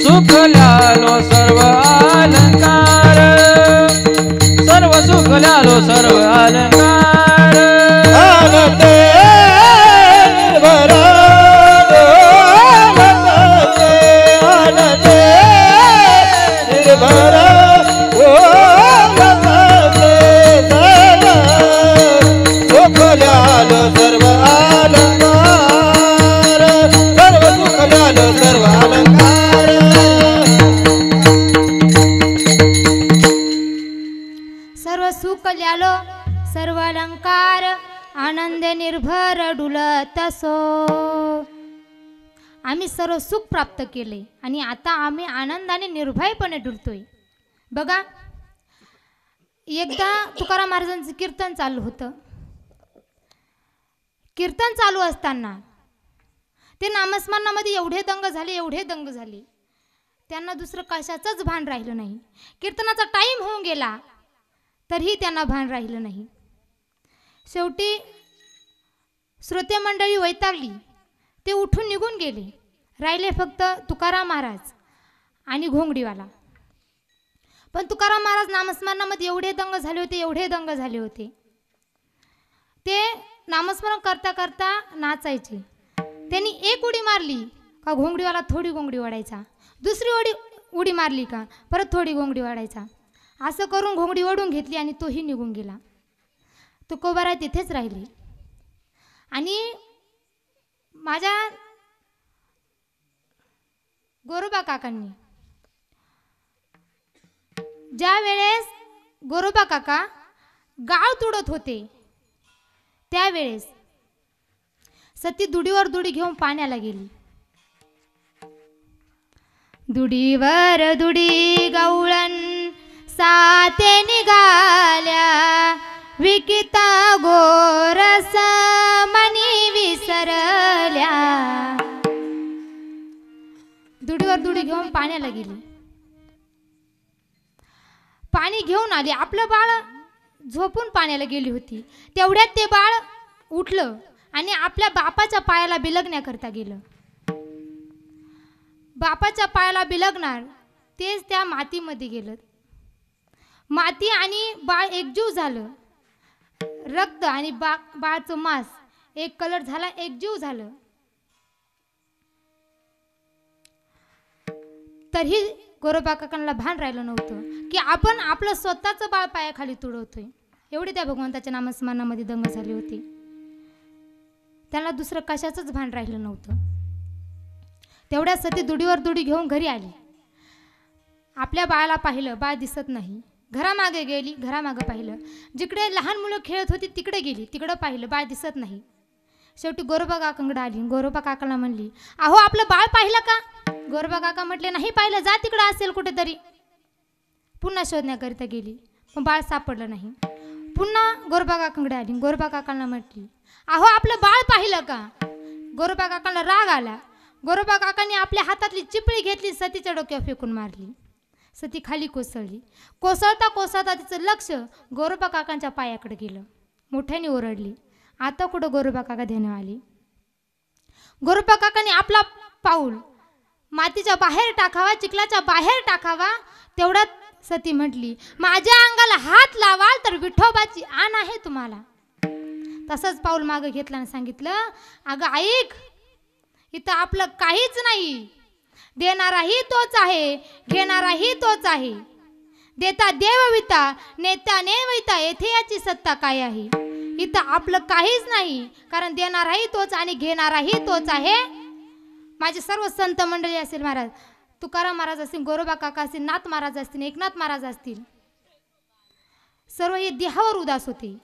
सुख ल्यालो सर्व अलंकार सर्व सुख ल्यालो सर्व अलंकार आनंदे निर्भर आनंदे निर्भर सुख ल्यालो सर्व अलंकार सर्व सुख ल्यालो सर्व अलंकार सर्व सुख ल्यालो सर्व अलंकार आनंद निर्भर डुलत सो. आम्ही सर्व सुख प्राप्त केले आणि आता आम्ही आनंदाने निर्भयपणे डुलतोय. बघा, एकदा तुकाराम महाराजांचं कीर्तन चालू होतं. कीर्तन चालू असताना ते नामस्मरणामध्ये एवढे दंग झाले त्यांना दुसरं कशाचंच भान राहिलं नाही. कीर्तनाचा टाईम होऊन गेला तरीही त्यांना भान राहिलं नाही. शेवटी श्रोते मंडळी वैतागली, ते उठून निघून गेले. राहिले फक्त तुकाराम महाराज आणि घोंगडीवाला. पण तुकाराम महाराज नामस्मरणामध्ये एवढे दंग झाले होते ते नामस्मरण करता करता नाचायचे. त्यांनी एक उडी मारली का घोंगडीवाला थोडी घोंगडी ओढायचा, दुसरी उडी मारली का परत थोडी घोंगडी ओढायचा. असं करून घोंगडी ओढून घेतली आणि तोही निघून गेला. तुकोबाराय तिथेच राहिले. आणि माझ्या गोरोबा काकांनी ज्या वेळेस गोरोबा काका गाळ तुडत होते त्यावेळेस सती दुडीवर दुडी घेऊन पाण्याला गेली. दुडीवर दुडी गवळण साते निघाल्या विकिता गोरस मनी विसरल्या. दुडीवर दुडी घेऊन पाण्याला गेली. पाणी घेऊन आली. आपलं बाळ झोपून पाण्याला गेली होती. तेवढ्यात ते बाळ उठलं आणि आपल्या बापाच्या पायाला बिलगण्याकरता गेलं. बापाच्या पायाला बिलगणार तेच त्या मातीमध्ये गेलं. माती आणि बाळ एकजीव झालं. रक्त आणि बाळचं मांस एक कलर झाला, एकजीव झालं. तरीही गोरोबा काकांना भान राहिलं नव्हतं की आपण आपलं स्वतःचं बाळ पायाखाली तुडवतोय. एवढे त्या भगवंताच्या नामस्मरणामध्ये दंग झाले होते. त्यांना दुसरं कशाचंच भान राहिलं नव्हतं. तेवढ्या सती दुडीवर दुडी घेऊन घरी आली. आपल्या बाळाला पाहिलं, बाळ दिसत नाही. घरामागे गेली, घरामागं पाहिलं. जिकडे लहान मुलं खेळत होती तिकडे गेली, तिकडं पाहिलं, बाळ दिसत नाही. शेवटी गोरोबा काकांकडे आली. गोरोबा काकाला म्हणली, अहो आपलं बाळ पाहिलं का? गोरोबा काका म्हटले, नाही पाहिलं, जा तिकडं असेल कुठेतरी. पुन्हा शोधण्याकरिता गेली पण बाळ सापडलं नाही. पुन्हा गोरोबा काकांकडे आली. गोरोबा काकांना म्हटली, अहो आपलं बाळ पाहिलं का? गोरोबा काकांना राग आला. गोरोबा काकांनी आपल्या हातातली चिपळी घेतली, सतीच्या डोक्यावर फेकून मारली. सती खाली कोसळली. कोसळता कोसळता तिचं लक्ष गोरोबा काकांच्या पायाकडे गेलं. मोठ्याने ओरडली. आता कुठं गोरोबा काका ध्यानावर आली. गोरोबा काकांनी आपला पाऊल मातीच्या बाहेर टाकावा, चिखलाच्या बाहेर टाकावा. तेवढ्यात सती म्हटली, माझ्या अंगाला हात लावाल तर विठोबाची आण आहे तुम्हाला. तसंच पाऊल मागं घेतलं आणि सांगितलं, अगं ऐक, इथं आपलं काहीच नाही. देणाराही तोच आहे, घेणाराही तोच आहे. देता देवविता, नेता नेविता, येथे याची सत्ता काय आहे. इथं आपलं काहीच नाही, कारण देणाराही तोच आणि घेणाराही तोच आहे. माझे सर्व संत मंडळी असेल, महाराज तुकाराम महाराज असतील, गोरोबा काका असतील, नाथ महाराज असतील, एकनाथ महाराज असतील, सर्व हे देहावर उदास होते.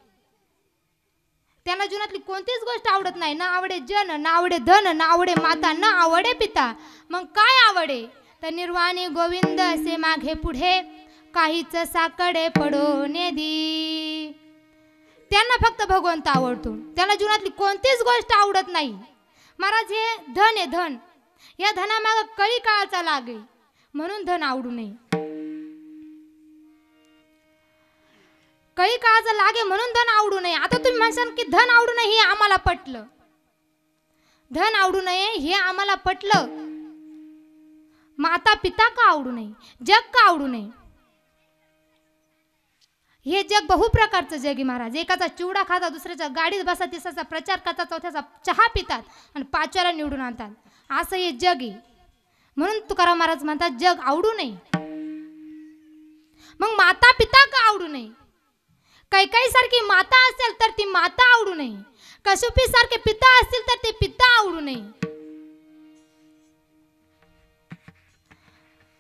त्यांना जीवनातली कोणतीच गोष्ट आवडत नाही. ना आवडे जन, ना आवडे धन, ना आवडे माता, ना आवडे पिता. मग काय आवडे. तर निर्वाणी गोविंद असे मागे पुढे, काहीच साकडे पडो नेदी. त्यांना फक्त भगवंत आवडतो. त्यांना जीवनातली कोणतीच गोष्ट आवडत नाही. महाराज हे धन आहे, धन. या धनामाग कळी काळाचा लागे, म्हणून धन आवडू नये. कळी काळाचा लागे म्हणून धन आवडू नये. आता तुम्ही म्हणशाल की धन आवडू नये हे आम्हाला पटलं. धन आवडू नये हे आम्हाला पटलं. माता पिता का आवडू नये, जग का आवडू नये. हे जग बहुप्रकारचं जग आहे महाराज. एकाचा चिवडा खाता, दुसऱ्याच्या गाडीत बसा, तिसऱ्याचा प्रचार करतात, चौथ्याचा चहा पितात आणि पाचव्याला निवडून आणतात. असं हे जग आहे. म्हणून तुकाराम महाराज म्हणतात जग आवडू नये. मग माता पिता का आवडू नये. कैकेयी सारखी माता असेल तर ती माता आवडू नये. कश्यपी सारखे पिता असतील तर ते पिता आवडू नये.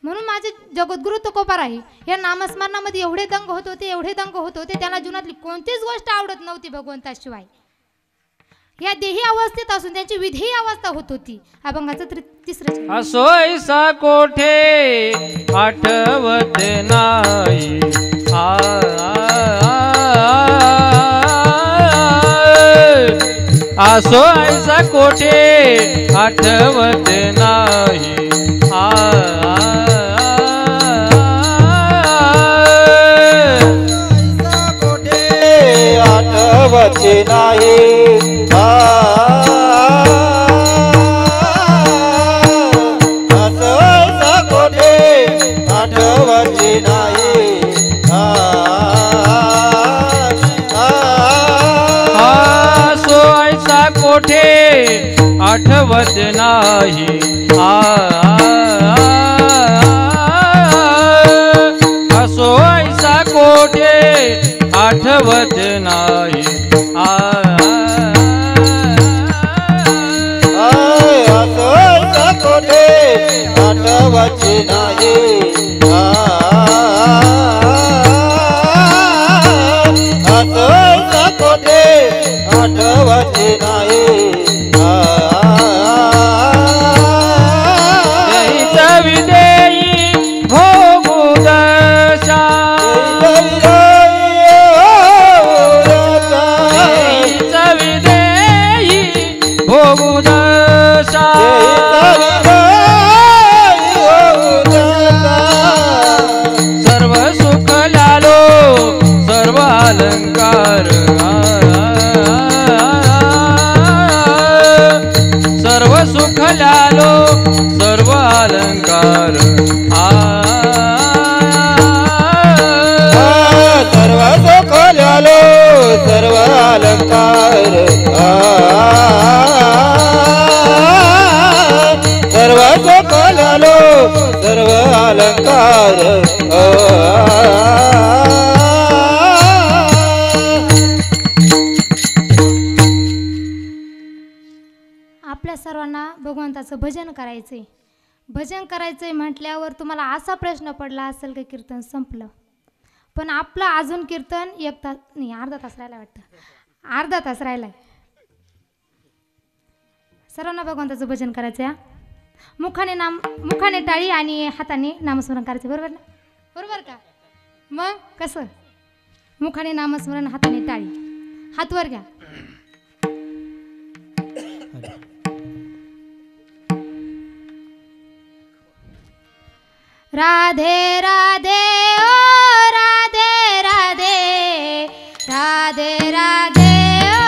म्हणून माझे जगद्गुरु तुकोबाराय या नामस्मरणामध्ये एवढे दंग होत होते, एवढे दंग होत होते. त्यांना जीवनातली कोणतीच गोष्ट आवडत नव्हती भगवंताशिवाय. या देही अवस्थेत असून त्यांची विधेयी अवस्था होत होती. अभंगाचं तिसरं. असो ऐसा कोठे आठवत नाही. असो ऐसा कोठे आठवत नाही. आठवत नाही. असं कोठे आठवत नाही. असो ऐसा कोठे आठवत नाही. असो ऐसा कोठे आठवत नाही. असं कोठे आठवत नाही. असं कोठे आठवत नाही. देईचा विदेई भोगू दशा. देईचा विदेई भोगू दशा. सर्व सुख लालो सर्व अलंकार. सर्व सुख लालो सर्व अलंकार. सर्व सुख लालो सर्व अलंकार. सर्व सुख लालो सर्व अलंकार. आपल्या सर्वांना भगवंताचं भजन करायचंय. भजन करायचंय म्हटल्यावर तुम्हाला असा प्रश्न पडला असेल की कीर्तन संपलं. पण आपलं अजून कीर्तन 1 तास नाही, अर्धा तास राहिला वाटतं. अर्धा तास राहिलाय. सर्वांना भगवंताचं भजन करायचं आहे. मुखाने टाळी आणि हाताने नामस्मरण करायचं. बरोबर ना, बरोबर का. मग कसं मुखाने नामस्मरण, हाताने टाळी. हात वर घ्या. राधे राधे ओ राधे राधे, राधे राधे ओ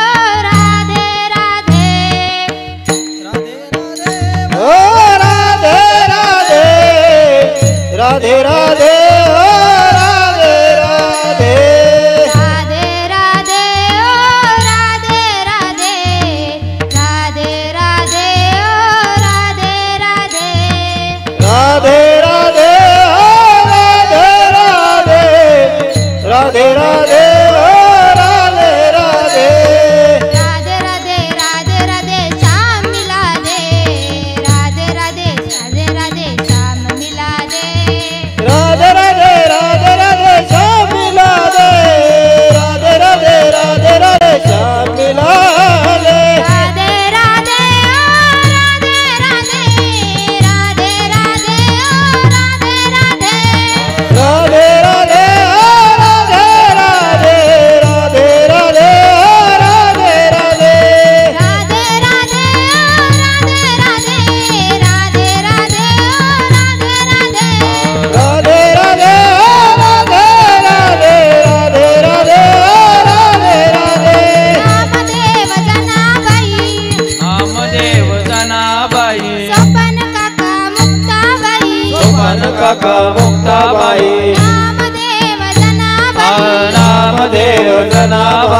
राधे राधे. ओ राधे राधे, राधे राधे ओ राधे राधे. राधे राधे ओ राधे राधे, राधे राधे ओ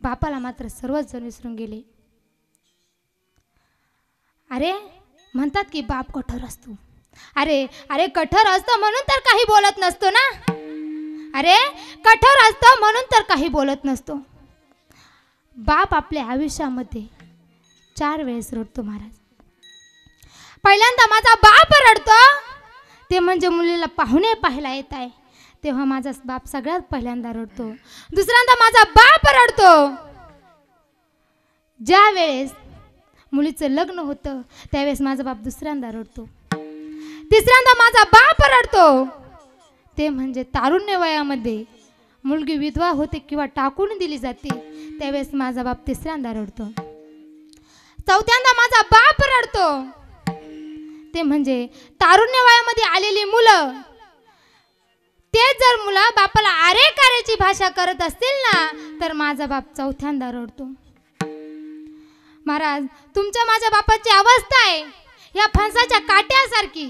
बापाला मात्र सर्वच जण विसरून गेले. अरे म्हणतात की बाप कठोर असतो. अरे अरे कठोर असतो म्हणून तर काही बोलत नसतो ना. अरे कठोर असतो म्हणून तर काही बोलत नसतो. बाप आपल्या आयुष्यामध्ये 4 वेळेस रडतो महाराज. पहिल्यांदा माझा बाप रडतो, ते म्हणजे मुलीला पाहुणे पाहायला येत आहे तेव्हा माझा बाप सगळ्यात पहिल्यांदा रडतो. दुसऱ्यांदा माझा बाप रडतो ज्या वेळेस मुलीचं लग्न होतं त्यावेळेस माझा बाप दुसऱ्यांदा रडतो. तिसऱ्यांदा माझा बाप रडतो ते म्हणजे तारुण्य वयामध्ये मुलगी विधवा होते किंवा टाकून दिली जाते त्यावेळेस माझा बाप तिसऱ्यांदा रडतो. चौथ्यांदा माझा बाप रडतो ते म्हणजे तारुण्य वयामध्ये आलेली मुलं, ते जर मुला बापाला आरे कार्याची भाषा करत असतील ना तर माझा बाप चौथ्यांदा रडतो. महाराज तुमच्या माझ्या बापाची अवस्था आहे या फणसाच्या काट्यासारखी.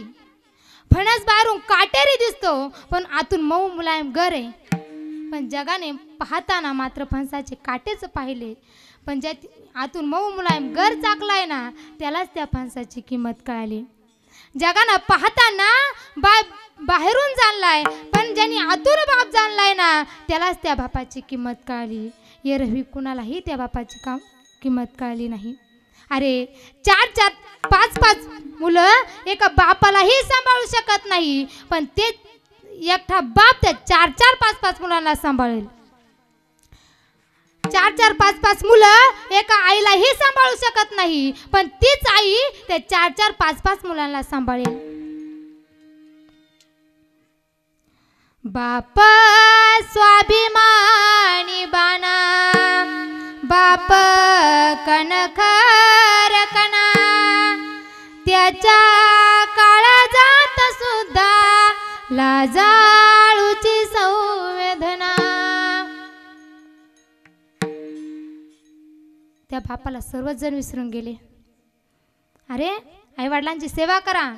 फणस बाहेरून काटेरी दिसतो पण आतून मऊ मुलायम गर आहे. पण जगाने पाहताना मात्र फणसाचे काटेच पाहिले, पण ज्या आतून मऊ मुलायम गर चाकलाय ना त्यालाच त्या फणसाची किंमत कळाली. जगानं पाहताना बाहेरून जाणलाय पण ज्यांनी आतून बाप जाणलाय ना त्यालाच त्या बापाची किंमत कळाली. एरवी कुणालाही त्या बापाची किंमत कळली नाही. अरे 4-4, 5-5 मुलं एका बापालाही सांभाळू शकत नाही, पण ते एकटा बाप त्या 4-4, 5-5 मुलांना सांभाळेल. 4-4, 5-5 मुलं एका आईलाही सांभाळू शकत नाही, पण तीच आई त्या 4-4, 5-5 मुलांना सांभाळेल. बाप स्वाभिमानी बाना, बाप कणखर कणा, त्याच्या काळजात सुद्धा लाजाळूची संवेदना. त्या बापाला सर्वच जण विसरून गेले. अरे आई वडिलांची सेवा करा.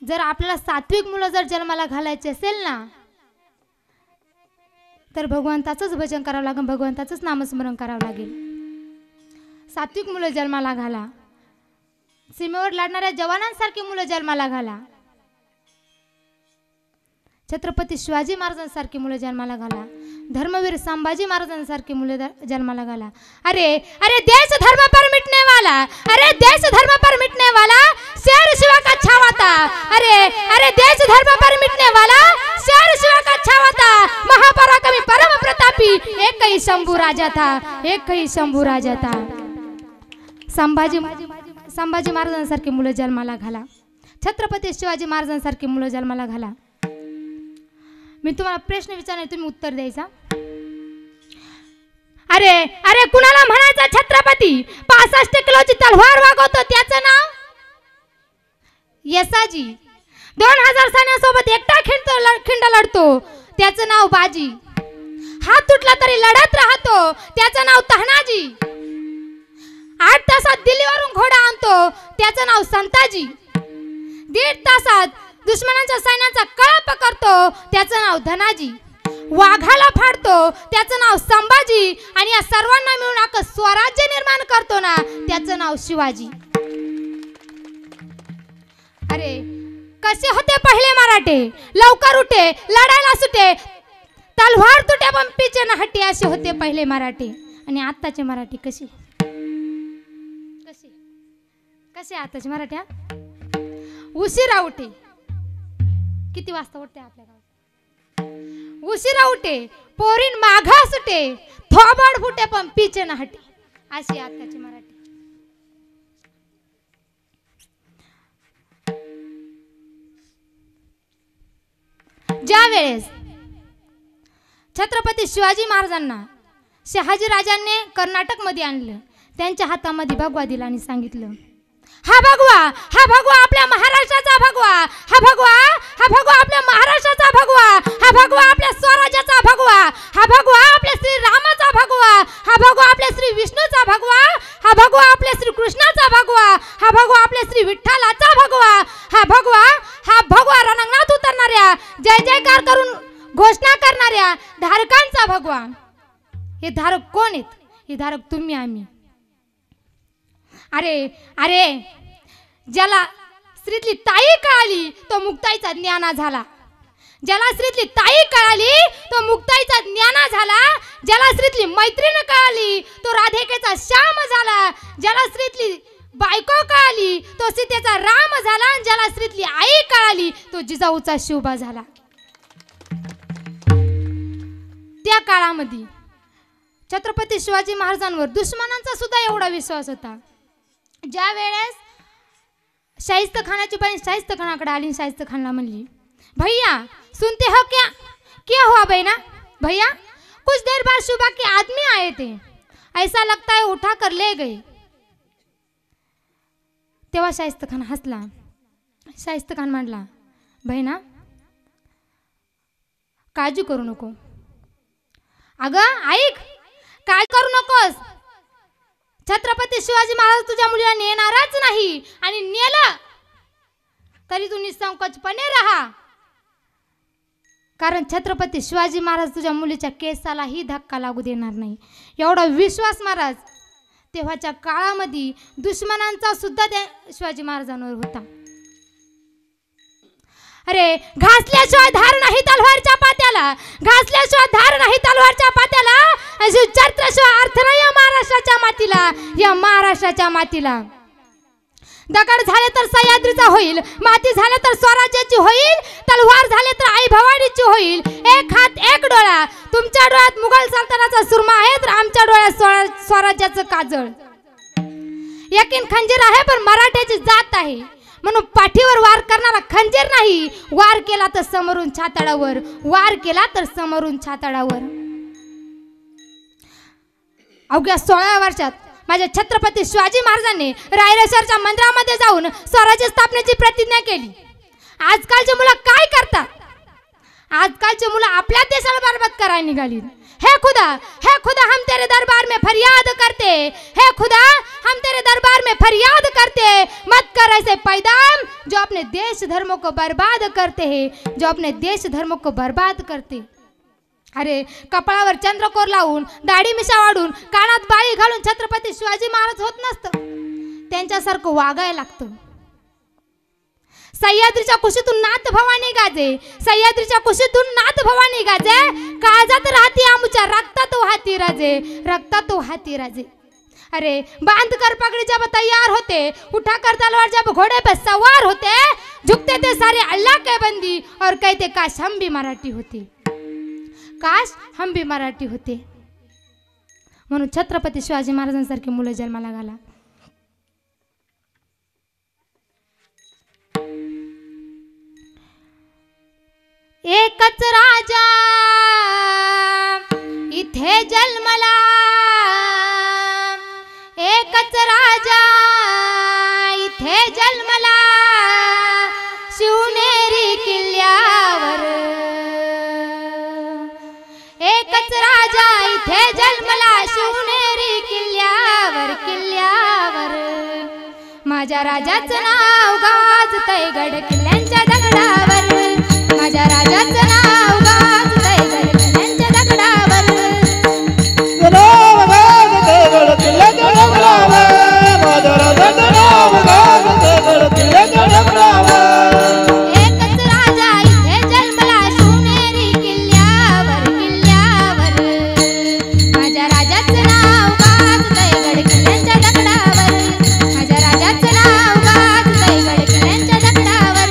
जर आपल्याला सात्विक मुलं जर जन्माला घालायचे असेल ना तर भगवंताचंच भजन करावं लागेल, भगवंताचंच नामस्मरण करावं लागेल. सात्विक मुलं जन्माला घाला. सीमेवर लढणाऱ्या जवानांसारखी मुलं जन्माला घाला. छत्रपती शिवाजी महाराजांसारखी मुलं जन्माला घाला. धर्मवीर संभाजी महाराजांसारखी मुलं जन्माला घाला. अरे अरे देश धर्म पर मिटने वाला, अरे देश धर्म पर मिटने वाला शेर शिवा का छावा था. अरे अरे देश धर्म पर मिटने वाला शेर शिवा का छावा था. महापराक्रमी परम प्रतापी एक ही शंभू राजा था, एक ही शंभू राजा था. संभाजी महाराजांसारखी मुलं जन्माला घाला. छत्रपती शिवाजी महाराजांसारखी मुलं जन्माला घाला. मी तुम्हाला प्रश्न विचारणार, तुम्ही उत्तर द्यायचा. अरे अरे कुणाला म्हणायचा छत्रपती 65 किलोची तलवार वागवतो त्याचं नाव यसाजी. 2000 सैन्यासोबत एकटा खिंड लढतो त्याचं नाव बाजी. हात तुटला तरी लढत राहतो त्याचं नाव तहनाजी. 8 तासात दिल्लीवरून घोडा आणतो त्याचं नाव संताजी. 1.5 तासात दुश्मनांच्या सैन्याचा कळप पकडतो त्याचं नाव धनाजी. वाघाला फाडतो त्याचं नाव संभाजी. आणि या सर्वांना मिळून अख्खं स्वराज्य निर्माण करतो ना त्याचं नाव शिवाजी. अरे कसे होते पहिले मराठे, लवकर उठे लढायला सुटे, तलवार तुटे पण पीछे न हटे, असे होते पहिले मराठे. आणि आताचे मराठी कसे कसे कसे आताचे मराठ्या उशिरा उठे. किती वाजता उठते आपल्या गावात? उशिरा उठे, पोरीन माघा सुटे, थोबड फुटे पण पीछे न हटे, अशी आताची मराठी. ज्या वेळेस छत्रपती शिवाजी महाराजांना शहाजी राजांनी कर्नाटक मध्ये आणलं, त्यांच्या हातामध्ये भगवा दिला आणि सांगितलं, हा भगवा आपल्या महाराष्ट्राचा भगवा, हा भगवा आपल्या महाराष्ट्राचा भगवा, हा भगवा आपल्या स्वराज्याचा भगवा, हा भगवा आपल्या श्री रामाचा भगवा, हा भगवा आपल्या श्री विष्णूचा भगवा, हा भगवा आपल्या श्री कृष्णाचा भगवा, हा भगवा आपल्या श्री विठ्ठलाचा भगवा, हा भगवा रणांगणात उतरणाऱ्या जय जयकार करून घोषणा करणाऱ्या धारकांचा भगवा. हे धारक कोण आहेत? हे धारक तुम्ही आम्ही. अरे अरे ज्याला स्त्रीतली ताई कळाली तो मुक्ताईचा ज्ञाना झाला. ज्याला स्त्रीतली ताई कळाली तो मुक्ताईचा ज्ञाना झाला. ज्याला स्त्रीतली मैत्रीण कळाली तो राधिकेचा श्याम झाला. ज्याला स्त्रीतली बायको कळाली तो सीतेचा राम झाला. ज्याला स्त्रीतली आई कळाली तो जिजाऊचा शिवबा झाला. त्या काळामध्ये छत्रपती शिवाजी महाराजांवर दुश्मनांचा सुद्धा एवढा विश्वास होता. ज्या वेळेस शाहिस्त खानाची बहीण शाहिस्त खानाकडे आली, शाहिस्त खानला म्हणली, भैया सुनते हो क्या? क्या हुआ बहना? भैया कुछ देर बाद सुबह के आदमी आए थे, ऐसा लगता है उठा कर ले गए. तेव्हा शाहिस्त खान हसला. शाहिस्त खान म्हणला, बहिणा काळजी करू नको. अगं ऐक, काय करू नकोस. छत्रपती शिवाजी महाराज तुझ्या मुलीला नेणारच नाही, आणि नेलं तरी तू निसंकोचपणे राहा, कारण छत्रपती शिवाजी महाराज तुझ्या मुलीच्या केसालाही धक्का लागू देणार नाही. एवढा विश्वास महाराज तेव्हाच्या काळामध्ये दुश्मनांचा सुद्धा त्या शिवाजी महाराजांवर होता. अरे घासल्याशिवाय धार नाही तलवारच्या पात्याला, घासल्याशिवाय धार नाही तलवारच्या पात्याला, अशी चरित्राशिवाय अर्थ नाही या महाराष्ट्राच्या मातीला. या महाराष्ट्राच्या मातीला दगड झाले तर सह्याद्रीचा होईल, माती झाले तर स्वराज्याची होईल, तलवार झाले तर आई भवानीची होईल. एक हात एक डोळा. तुमच्या डोळ्यात मुघल सल्तनतचा सुरमा आहे तर आमच्या डोळ्यात स्वराज्याचं काजळ. यकीन खंजीर आहे पण मराठ्याची जात आहे, म्हणून पाठीवर वार करणारा खंजीर नाही, वार केला तर समोरून छाताडावर, वार केला तर समोरून छाताडावर. अवघ्या 16 वर्षात माझ्या छत्रपती शिवाजी महाराजांनी रायरेश्वरच्या मंदिरामध्ये जाऊन स्वराज्य स्थापनेची प्रतिज्ञा केली. आजकालची मुलं काय करतात? आजकालची मुलं आपल्या देशाला बरबाद करायला निघाली. हे खुदा हम तेरे दरबार में फरियाद करते, हे खुदा हम तेरे दरबार में फरियाद करते, मत कर ऐसे पैदाम जो अपने देश धर्मों को बर्बाद करते हैं, जो अपने देश धर्मों को बर्बाद करते. अरे कपाळावर चंद्रकोर लावून, दाढी मिशा वाढून, कानात बाळी घालून छत्रपती शिवाजी महाराज होत नसतं, त्यांच्यासारखं वागायला लागतं. सह्याद्रीच्या कुशीतून नाथ भवानी गाजे, सह्याद्रीच्या कुशीतून नाथ भवानी गाजे, काळजात राहती आमुच्या, रक्तात वाहती राजे, रक्तात वाहती राजे. अरे बांध कर पगड़ी जब तैयार होते, उठा कर तलवार जब घोड़े पे सवार होते, झुकते थे सारे अल्लाह के बंदी और कहते काश हम भी मराठी होते, काश हम भी मराठी होते. म्हणून छत्रपती शिवाजी महाराजांसारखी मुलं जन्माला घाला. एकच राजा इथे जन्मला, एकच राजा इथे जन्मला, शिवनेरी किल्ल्यावर. एकच राजा इथे जन्मला, शिवनेरी किल्ल्यावर, किल्ल्यावर. माझ्या राजाचं नाव गाजतंय गड किल्ल्यांच्या दगडावर, माझ्या राजाचं नाव गाजतंय गड किल्ल्यांच्या दगडावर. एकच राजा इथे जन्मला, शिवनेरी किल्ल्यावर, किल्ल्यावर. माझ्या राजाचं नाव गाजतंय गड किल्ल्यांच्या दगडावर, माझ्या राजाचं नाव गाजतंय गड किल्ल्यांच्या दगडावर.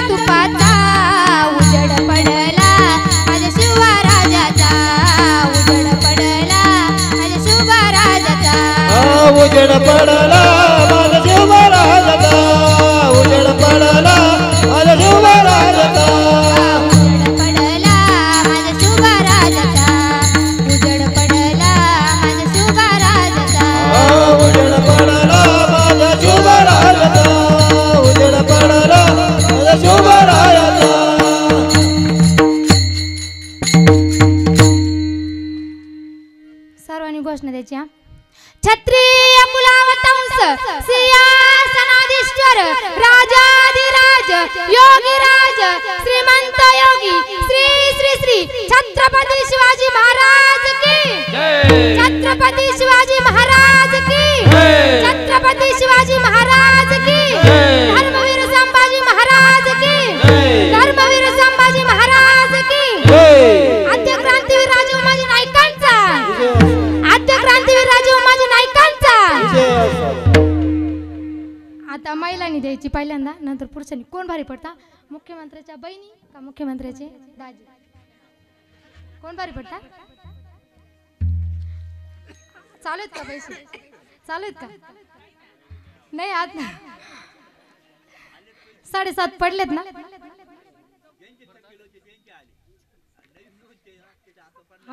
तुपाचा उजड पडला माझ्या शिवराजाचा उजड पडला माझ्या शिवराजाचा उजड पडला माझ्या शिवराजाचा उजड पडला माझ्या शिवराजाचा उजड पडला माझ्या शिवराजाचा उजड पडला माझ्या शिवराजाचा उजड पडला माझ्या शिवराजाचा उजड पडला माझ्या शिवराजाचा सर्वांनी घोषणा द्यायची हा क्षत्रिय कुलावतंस सिंहासनाधीश्वर राजाधिराज योगीराज श्रीमंत योगी श्री श्री श्री छत्रपती शिवाजी महाराज की छत्रपती शिवाजी महाराज की छत्रपती शिवाजी महाराज की धर्मवीर संभाजी महाराज की धर्मवीर संभाजी महाराज की आद्य क्रांतीवीर राजे उमाजी नाईकांचा आद्य क्रांतीवीर राजे उमाजी नाईकांचा आता महिलांनी द्यायची पहिल्यांदा नंतर पुरुषांनी कोण भारी पडता मुख्यमंत्र्याच्या बहिणी का मुख्यमंत्र्याचे दाजी कोण भारी पडता चालू आहेत का पैसे चालू आहेत का नाही आता 7.5 पडलेत ना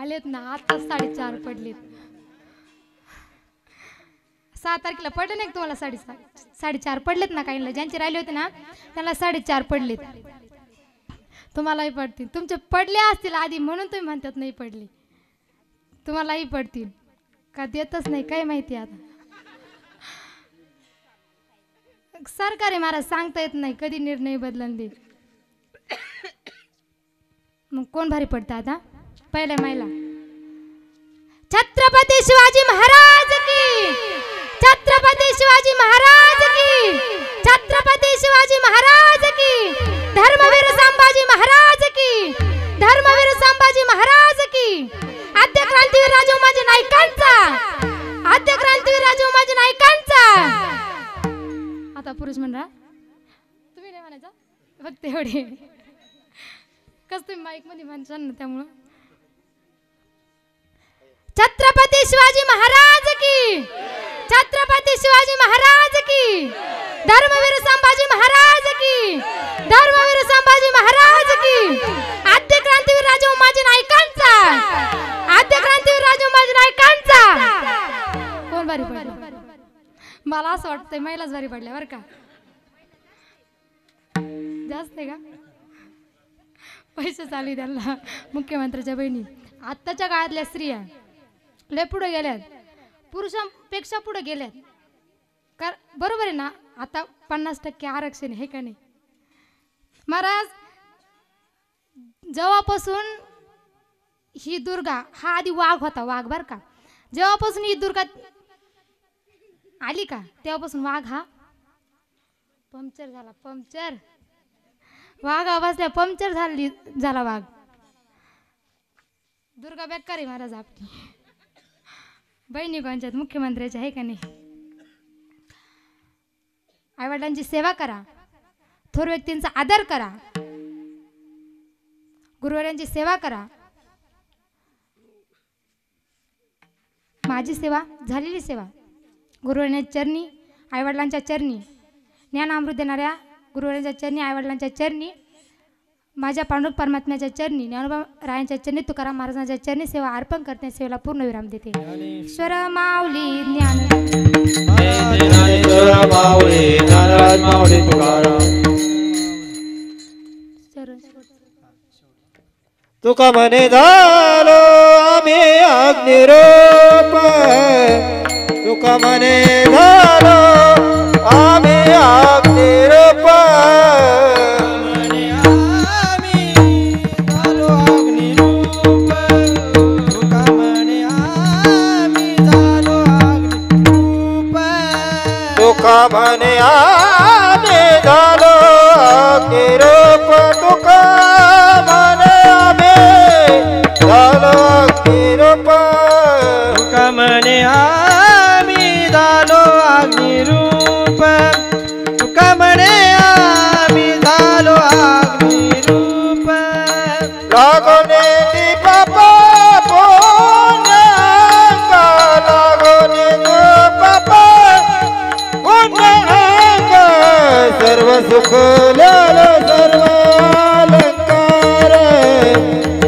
आलेत ना आता 4.5 पडलेत 6 तारखेला पडले नाही तुम्हाला 4.5 पडलेत ना काहींना ज्यांचे राहिले होते ना त्यांना 4.5 पडलेत तुम्हालाही पडतील तुमचे पडले असतील आधी म्हणून तुम्ही म्हणतात नाही पडले तुम्हालाही पडतील का देतच नाही काय माहिती आता सरकारी महाराज सांगता येत नाही कधी निर्णय बदलून दे मग कोण भारी पडतं आता पहिल्या महिला छत्रपती शिवाजी महाराज की छत्रपती शिवाजी महाराज की छत्रपती शिवाजी महाराज की धर्मवीर संभाजी महाराज की धर्मवीर संभाजी महाराज की आद्य क्रांतीवीर राजे उमाजी नाईकांचा आद्य क्रांतीवीर राजे उमाजी नाईकांचा आता पुरुष मंडळ तुम्ही नाही म्हणायचं फक्त एवढे कस तुम्ही माईक मध्ये म्हणशाल ना त्यामुळं छत्रपती शिवाजी महाराज की छत्रपती शिवाजी महाराज की धर्मवीर संभाजी महाराज की धर्मवीर संभाजी महाराज की आद्य क्रांतीवीर राजे उमाजी नाईकांचा आद्य क्रांतीवीर राजे उमाजी नाईकांचा कोण भारी पडलं मला असं वाटतंय महिलाच भारी पडल्या बरं का जास्त आहे का पैसे चालू त्यांना मुख्यमंत्र्याच्या बहिणी आत्ताच्या काळातल्या स्त्रिया लय पुढे गेल्यात पुरुषांपेक्षा पुढे गेल्यात बरोबर आहे ना आता 50% आरक्षण आहे का नाही महाराज जेव्हापासून ही दुर्गा हा आधी वाघ होता वाघ बर का जेव्हापासून ही दुर्गा आली का तेव्हापासून वाघ हा पंक्चर झाला पंक्चर वाघ बसल्या पंक्चर झाला वाघ दुर्गा बेकार आहे महाराज आपली बहिणी कोणच्यात मुख्यमंत्र्याच्या आहे का नाही आईवडिलांची सेवा करा थोर व्यक्तींचा आदर करा गुरुवारांची सेवा करा माझी सेवा झालेली सेवा गुरुवारांच्या चरणी आईवडिलांच्या चरणी ज्ञानामृत देणाऱ्या गुरुवारांच्या चरणी आईवडिलांच्या चरणी माझ्या पांडुरंग परमात्म्याच्या चरणी ज्ञानोबा रायांच्या चरणी तुकाराम महाराजांच्या चरणी सेवा अर्पण करते सेवेला पूर्ण विराम देते ईश्वर माऊली ज्ञानेश्वर माऊली ज्ञानराज माऊली तुकाराम तुका म्हणे झालो आम्ही अग्निरूप तुका म्हणे झालो आम्ही अग्निरूप तुका म्हणे आम्ही झालो अग्निरूप तुका म्हणे आम्ही झालो अग्निरूप तुका म्हणे आम्ही झालो अग्निरूप तुका म्हणे आम्ही झालो सुखल्यालो सर्वालंकार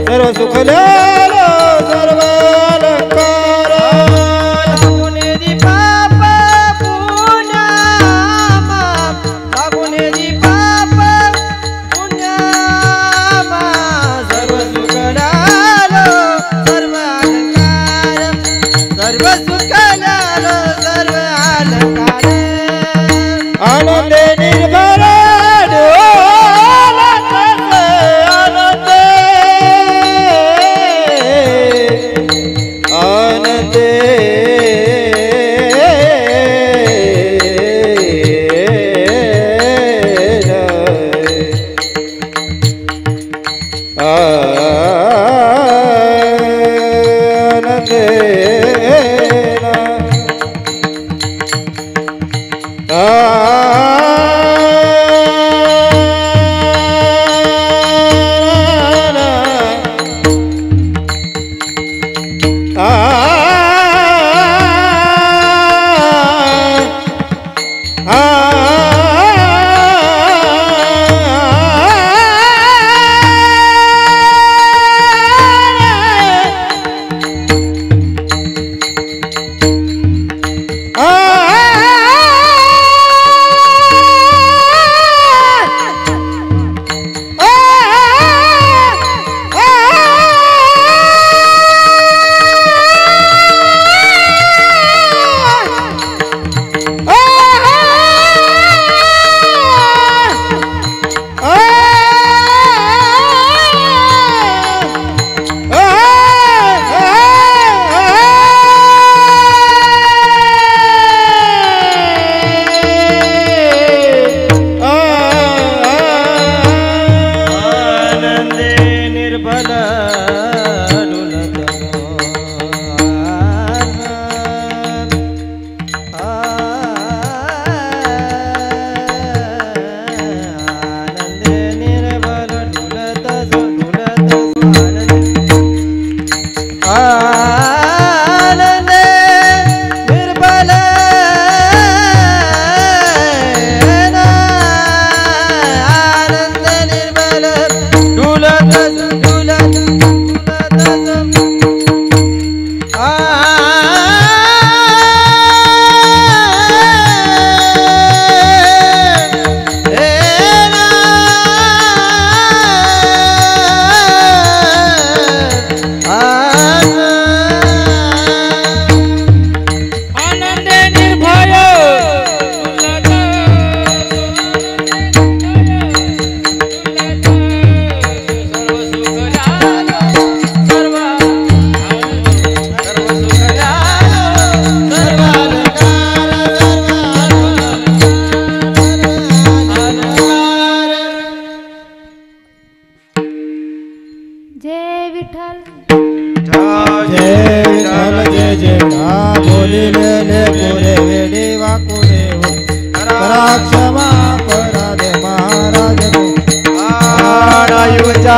सर्व सुखल्यालो सर्वालंकार लागुने दी पाप पुण्यामा लागुने दी पाप पुण्यामा सर्व सुखल्यालो सर्व अलंकार सर्व सुखल्यालो सर्व अलंकार आनंदे निर्भर डोलत आनंदे क्षमा करा दे महाराज को आयुजा